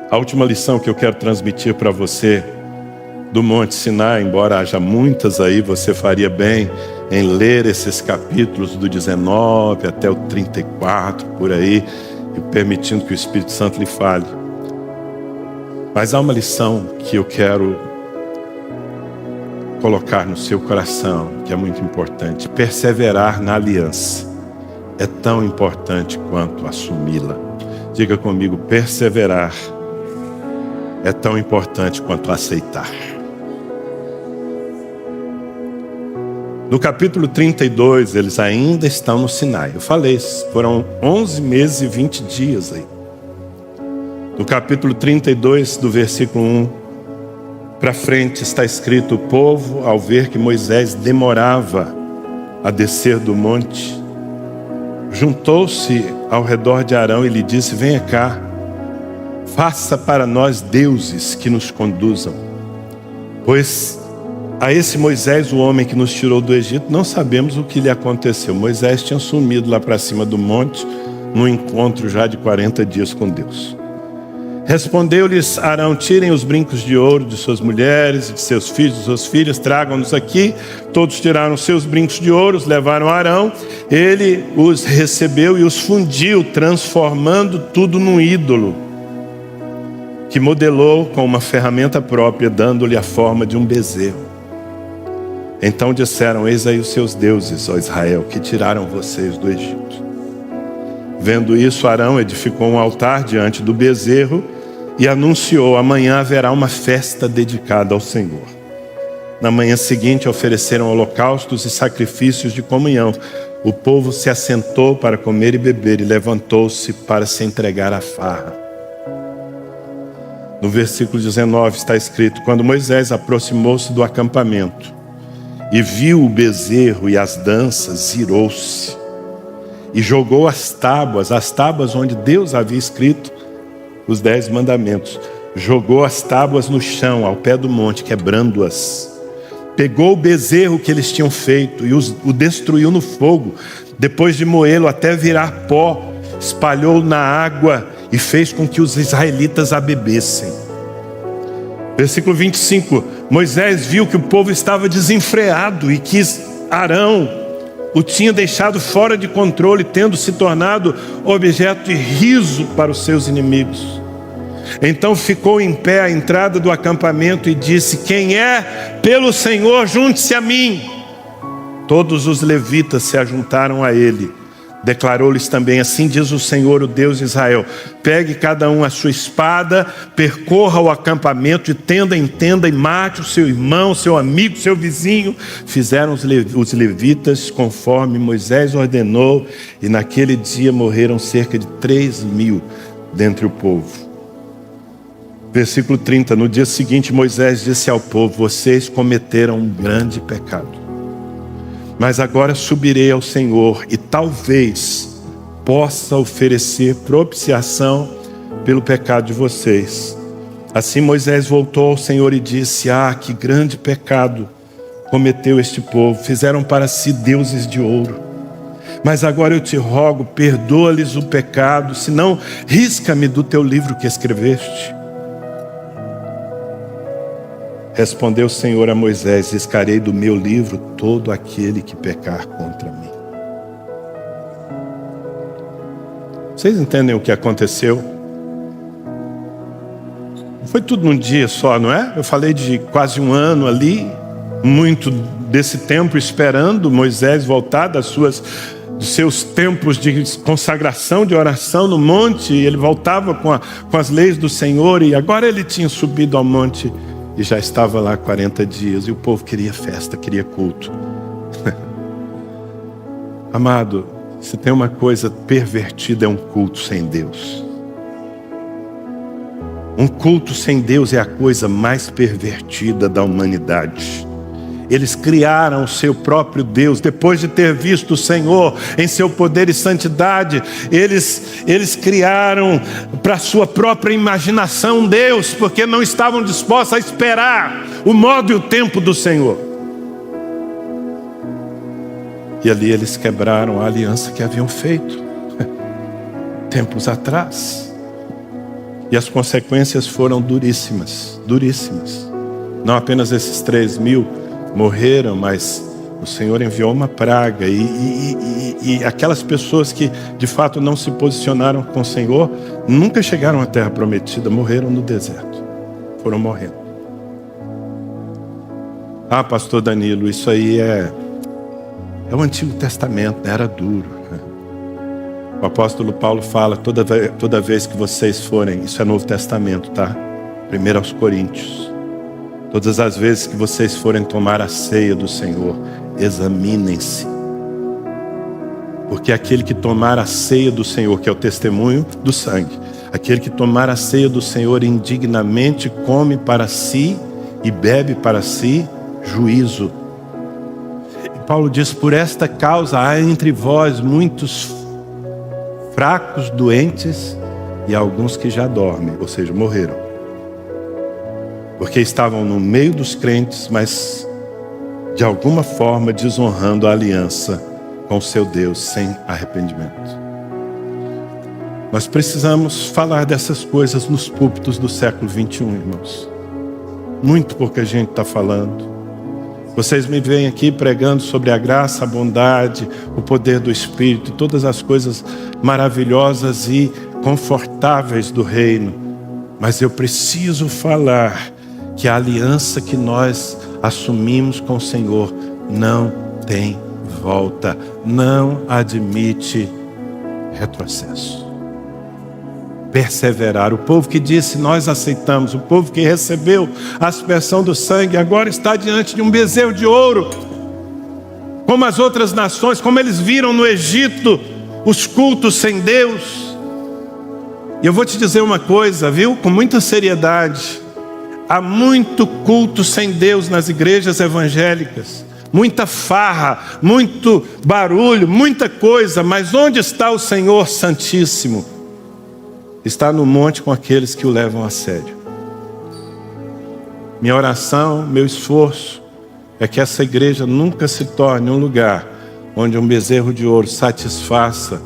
A última lição que eu quero transmitir para você do Monte Sinai, embora haja muitas aí, você faria bem em ler esses capítulos do 19 até o 34, por aí, e permitindo que o Espírito Santo lhe fale. Mas há uma lição que eu quero colocar no seu coração, que é muito importante. Perseverar na aliança é tão importante quanto assumi-la. Diga comigo: perseverar é tão importante quanto aceitar. No capítulo 32, eles ainda estão no Sinai. Eu falei, foram 11 meses e 20 dias aí. No capítulo 32, do versículo 1 para frente, está escrito: o povo, ao ver que Moisés demorava a descer do monte, juntou-se ao redor de Arão e lhe disse: venha cá, faça para nós deuses que nos conduzam. Pois a esse Moisés, o homem que nos tirou do Egito, não sabemos o que lhe aconteceu. Moisés tinha sumido lá para cima do monte, num encontro já de 40 dias com Deus. Respondeu-lhes Arão: tirem os brincos de ouro de suas mulheres, de seus filhos, de suas filhas, tragam-nos aqui. Todos tiraram seus brincos de ouro, os levaram a Arão. Ele os recebeu e os fundiu, transformando tudo num ídolo, que modelou com uma ferramenta própria, dando-lhe a forma de um bezerro. Então disseram: eis aí os seus deuses, ó Israel, que tiraram vocês do Egito. Vendo isso, Arão edificou um altar diante do bezerro e anunciou: amanhã haverá uma festa dedicada ao Senhor. Na manhã seguinte ofereceram holocaustos e sacrifícios de comunhão. O povo se assentou para comer e beber e levantou-se para se entregar à farra. No versículo 19 está escrito: quando Moisés aproximou-se do acampamento e viu o bezerro e as danças, irou-se e jogou as tábuas onde Deus havia escrito os 10 mandamentos. Jogou as tábuas no chão, ao pé do monte, quebrando-as. Pegou o bezerro que eles tinham feito e o destruiu no fogo. Depois de moê-lo até virar pó, espalhou na água e fez com que os israelitas a bebessem. Versículo 25. Moisés viu que o povo estava desenfreado e que Arão o tinha deixado fora de controle, tendo se tornado objeto de riso para os seus inimigos. Então ficou em pé à entrada do acampamento e disse: quem é pelo Senhor, junte-se a mim. Todos os levitas se ajuntaram a ele. Declarou-lhes também: assim diz o Senhor, o Deus de Israel: pegue cada um a sua espada, percorra o acampamento de tenda em tenda e mate o seu irmão, seu amigo, seu vizinho. Fizeram os levitas conforme Moisés ordenou, e naquele dia morreram cerca de 3.000 dentre o povo. Versículo 30. No dia seguinte Moisés disse ao povo: vocês cometeram um grande pecado. Mas agora subirei ao Senhor e talvez possa oferecer propiciação pelo pecado de vocês. Assim Moisés voltou ao Senhor e disse: que grande pecado cometeu este povo. Fizeram para si deuses de ouro. Mas agora eu te rogo, perdoa-lhes o pecado, senão risca-me do teu livro que escreveste. Respondeu o Senhor a Moisés: riscarei do meu livro todo aquele que pecar contra mim. Vocês entendem o que aconteceu? Foi tudo num dia só, não é? Eu falei de quase um ano ali, muito desse tempo esperando Moisés voltar dos seus tempos de consagração, de oração no monte. Ele voltava com as leis do Senhor, e agora ele tinha subido ao monte e já estava lá 40 dias, e o povo queria festa, queria culto. Amado, se tem uma coisa pervertida, é um culto sem Deus. Um culto sem Deus é a coisa mais pervertida da humanidade. Eles criaram o seu próprio Deus. Depois de ter visto o Senhor em seu poder e santidade, eles criaram para sua própria imaginação Deus, porque não estavam dispostos a esperar o modo e o tempo do Senhor. E ali eles quebraram a aliança que haviam feito tempos atrás. E as consequências foram duríssimas, duríssimas. Não apenas esses 3.000 morreram, mas o Senhor enviou uma praga, e aquelas pessoas que de fato não se posicionaram com o Senhor nunca chegaram à terra prometida, morreram no deserto, foram morrendo. Pastor Danilo, isso aí é o Antigo Testamento, né? Era duro. O apóstolo Paulo fala: toda vez que vocês forem, isso é Novo Testamento, tá? 1 aos Coríntios. Todas as vezes que vocês forem tomar a ceia do Senhor, examinem-se. Porque aquele que tomar a ceia do Senhor, que é o testemunho do sangue, aquele que tomar a ceia do Senhor indignamente, come para si e bebe para si juízo. E Paulo diz: por esta causa há entre vós muitos fracos, doentes e alguns que já dormem, ou seja, morreram. Porque estavam no meio dos crentes, mas de alguma forma desonrando a aliança com o seu Deus sem arrependimento. Nós precisamos falar dessas coisas nos púlpitos do século 21, irmãos. Muito pouca gente está falando. Vocês me veem aqui pregando sobre a graça, a bondade, o poder do Espírito, todas as coisas maravilhosas e confortáveis do reino. Mas eu preciso falar que a aliança que nós assumimos com o Senhor não tem volta, não admite retrocesso. Perseverar, o povo que disse nós aceitamos, o povo que recebeu a aspersão do sangue, agora está diante de um bezerro de ouro, como as outras nações, como eles viram no Egito os cultos sem Deus. E eu vou te dizer uma coisa, viu, com muita seriedade: há muito culto sem Deus nas igrejas evangélicas, muita farra, muito barulho, muita coisa, mas onde está o Senhor Santíssimo? Está no monte com aqueles que o levam a sério. Minha oração, meu esforço é que essa igreja nunca se torne um lugar onde um bezerro de ouro satisfaça.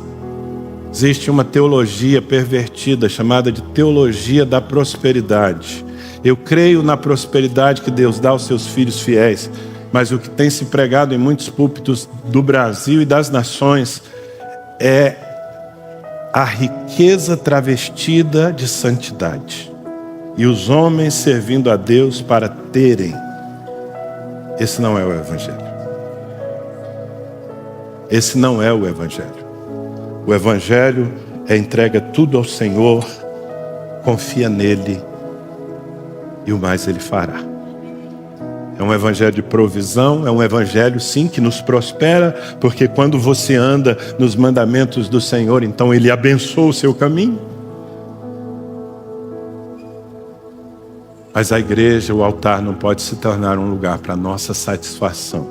Existe uma teologia pervertida chamada de teologia da prosperidade. Eu creio na prosperidade que Deus dá aos seus filhos fiéis, mas o que tem se pregado em muitos púlpitos do Brasil e das nações é a riqueza travestida de santidade. E os homens servindo a Deus para terem. Esse não é o Evangelho. Esse não é o Evangelho. O Evangelho é entrega tudo ao Senhor, confia nele e o mais ele fará. É um evangelho de provisão, é um evangelho sim que nos prospera, porque quando você anda nos mandamentos do Senhor, então Ele abençoa o seu caminho. Mas a igreja, o altar não pode se tornar um lugar para nossa satisfação.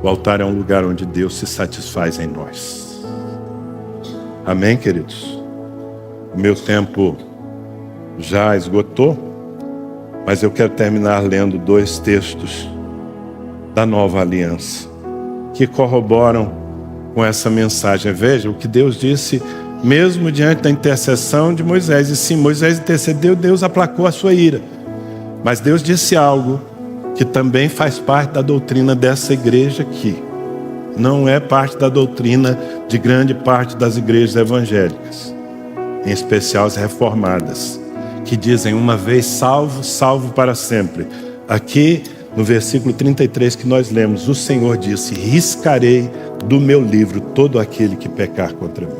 O altar é um lugar onde Deus se satisfaz em nós. Amém, queridos? O meu tempo já esgotou. Mas eu quero terminar lendo 2 textos da Nova Aliança que corroboram com essa mensagem. Veja o que Deus disse mesmo diante da intercessão de Moisés. E sim, Moisés intercedeu, Deus aplacou a sua ira. Mas Deus disse algo que também faz parte da doutrina dessa igreja aqui. Não é parte da doutrina de grande parte das igrejas evangélicas, em especial as reformadas, que dizem uma vez salvo, salvo para sempre. Aqui no versículo 33 que nós lemos, o Senhor disse: riscarei do meu livro todo aquele que pecar contra mim.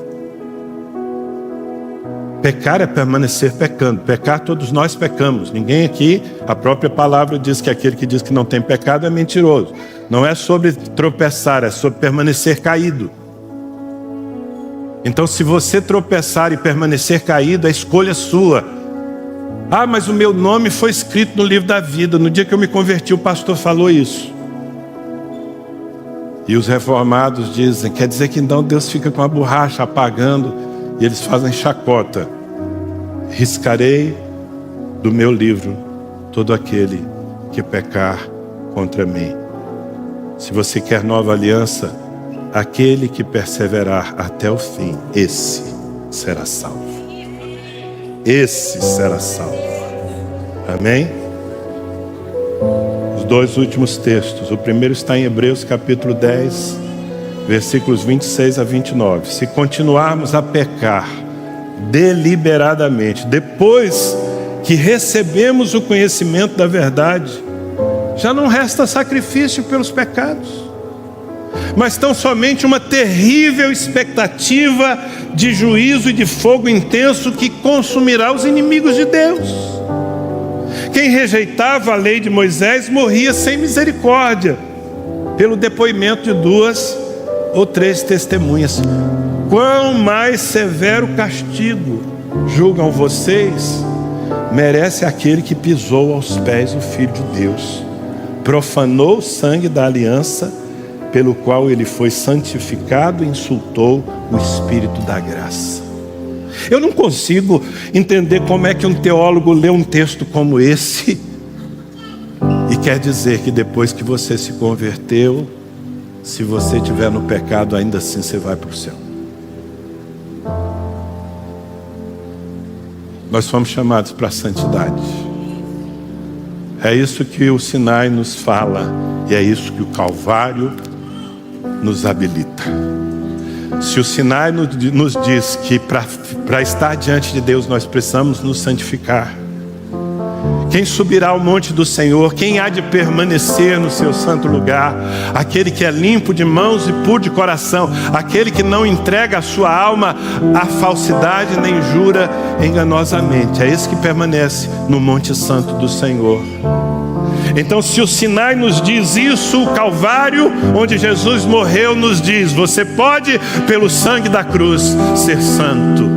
Pecar é permanecer pecando. Pecar, todos nós pecamos. Ninguém aqui, a própria palavra diz que aquele que diz que não tem pecado é mentiroso. Não é sobre tropeçar, é sobre permanecer caído. Então, se você tropeçar e permanecer caído, é escolha sua. Ah, mas o meu nome foi escrito no livro da vida. No dia que eu me converti, o pastor falou isso. E os reformados dizem, quer dizer que então Deus fica com a borracha apagando, e eles fazem chacota. Riscarei do meu livro todo aquele que pecar contra mim. Se você quer nova aliança, aquele que perseverar até o fim, esse será salvo. Esse será salvo. Amém? Os 2 últimos textos. O primeiro está em Hebreus capítulo 10, versículos 26 a 29. Se continuarmos a pecar deliberadamente, depois que recebemos o conhecimento da verdade, já não resta sacrifício pelos pecados, mas tão somente uma terrível expectativa de juízo e de fogo intenso que consumirá os inimigos de Deus. Quem rejeitava a lei de Moisés morria sem misericórdia, pelo depoimento de 2 ou 3 testemunhas. Quão mais severo castigo, julgam vocês, merece aquele que pisou aos pés o Filho de Deus, profanou o sangue da aliança, pelo qual ele foi santificado e insultou o Espírito da graça. Eu não consigo entender como é que um teólogo lê um texto como esse e quer dizer que depois que você se converteu, se você estiver no pecado, ainda assim você vai para o céu. Nós fomos chamados para a santidade. É isso que o Sinai nos fala, e é isso que o Calvário nos habilita. Se o Sinai nos diz que para estar diante de Deus nós precisamos nos santificar, quem subirá ao monte do Senhor? Quem há de permanecer no seu santo lugar? Aquele que é limpo de mãos e puro de coração, aquele que não entrega a sua alma à falsidade nem jura enganosamente. É esse que permanece no monte santo do Senhor. Então, se o Sinai nos diz isso, o Calvário, onde Jesus morreu, nos diz: você pode, pelo sangue da cruz, ser santo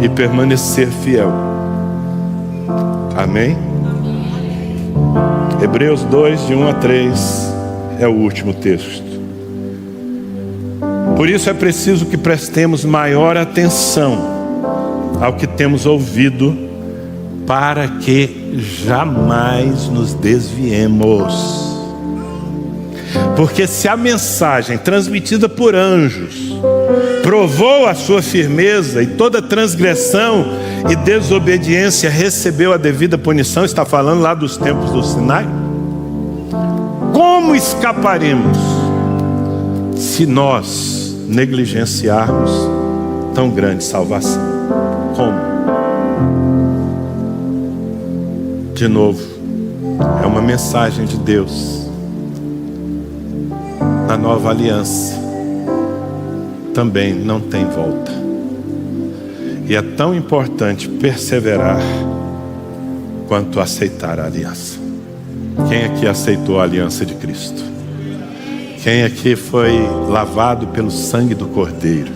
e permanecer fiel. Amém? Hebreus 2, de 1 a 3, é o último texto. Por isso é preciso que prestemos maior atenção ao que temos ouvido, para que jamais nos desviemos. Porque se a mensagem transmitida por anjos provou a sua firmeza, e toda transgressão e desobediência recebeu a devida punição, está falando lá dos tempos do Sinai, como escaparemos se nós negligenciarmos tão grande salvação? Como? De novo, é uma mensagem de Deus. Na nova aliança também não tem volta. E é tão importante perseverar quanto aceitar a aliança. Quem aqui aceitou a aliança de Cristo? Quem aqui foi lavado pelo sangue do Cordeiro?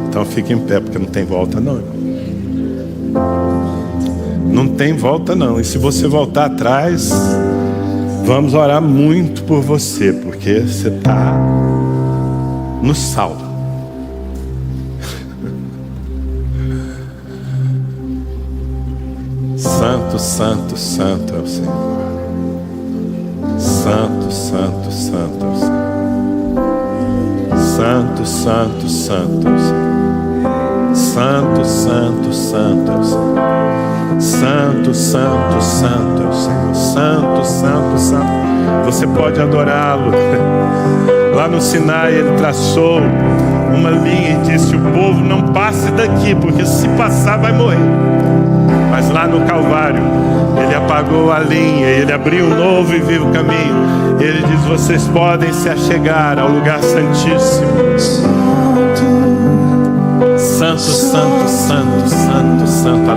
Então fique em pé, porque não tem volta não, irmão. Não tem volta não. E se você voltar atrás, vamos orar muito por você, porque você está no sal. Santo, santo, santo é o Senhor. Santo, santo, santo é o Senhor. Santo, santo, santo é o Senhor. Santo, santo, santo é o Senhor. Santo, santo, santo é o Senhor. Santo, santo, santo. Você pode adorá-lo. Lá no Sinai ele traçou uma linha e disse: o povo não passe daqui, porque se passar vai morrer. Mas lá no Calvário ele apagou a linha, ele abriu um novo e vivo caminho. Ele diz: vocês podem se achegar ao lugar santíssimo. Santo, santo, santo, santo, santo.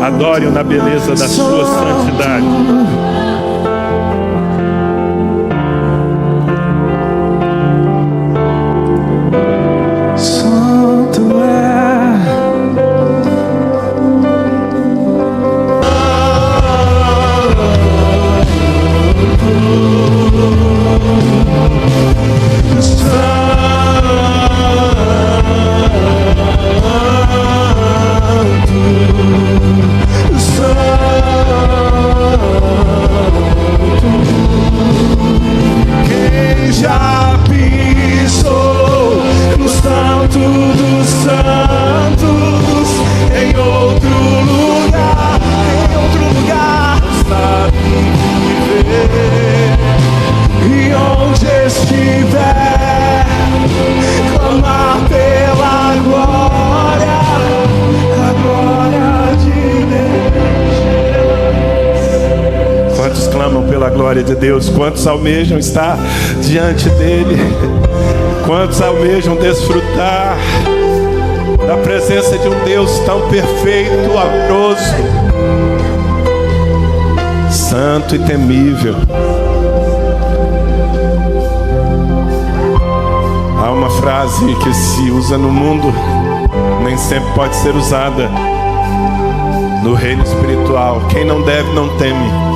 Adore-o na beleza da sua santidade. De Deus, quantos almejam estar diante dele, quantos almejam desfrutar da presença de um Deus tão perfeito, amoroso, santo e temível. Há uma frase que se usa no mundo, nem sempre pode ser usada no reino espiritual: quem não deve não teme.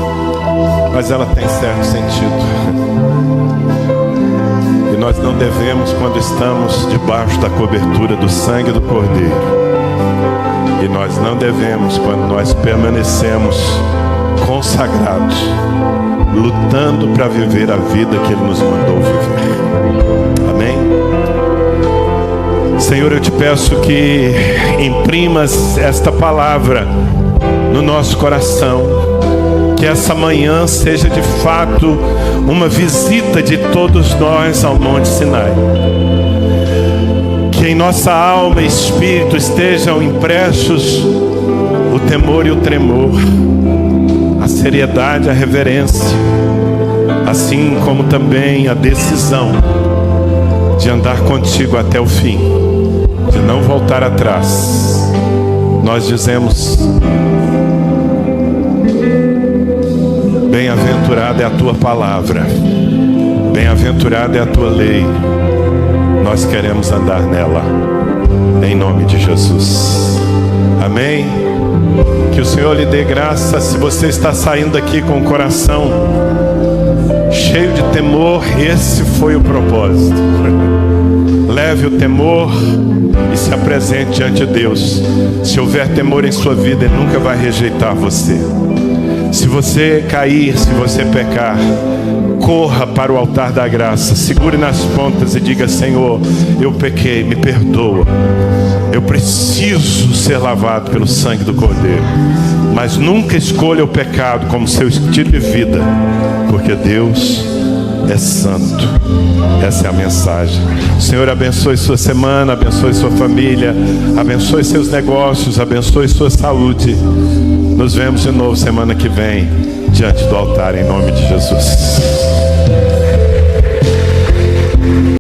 Mas ela tem certo sentido. E nós não devemos quando estamos debaixo da cobertura do sangue do Cordeiro. E nós não devemos quando nós permanecemos consagrados, lutando para viver a vida que Ele nos mandou viver. Amém? Senhor, eu te peço que imprimas esta palavra no nosso coração, que essa manhã seja de fato uma visita de todos nós ao Monte Sinai. Que em nossa alma e espírito estejam impressos o temor e o tremor, a seriedade, a reverência, assim como também a decisão de andar contigo até o fim, de não voltar atrás. Nós dizemos: bem-aventurada é a tua palavra, bem-aventurada é a tua lei. Nós queremos andar nela, em nome de Jesus. Amém? Que o Senhor lhe dê graça. Se você está saindo aqui com o coração cheio de temor, esse foi o propósito. Leve o temor e se apresente diante de Deus. Se houver temor em sua vida, Ele nunca vai rejeitar você. Se você cair, se você pecar, corra para o altar da graça, segure nas pontas e diga: Senhor, eu pequei, me perdoa. Eu preciso ser lavado pelo sangue do Cordeiro. Mas nunca escolha o pecado como seu estilo de vida, porque Deus é santo. Essa é a mensagem. O Senhor abençoe sua semana, abençoe sua família, abençoe seus negócios, abençoe sua saúde. Nos vemos de novo semana que vem, diante do altar, em nome de Jesus.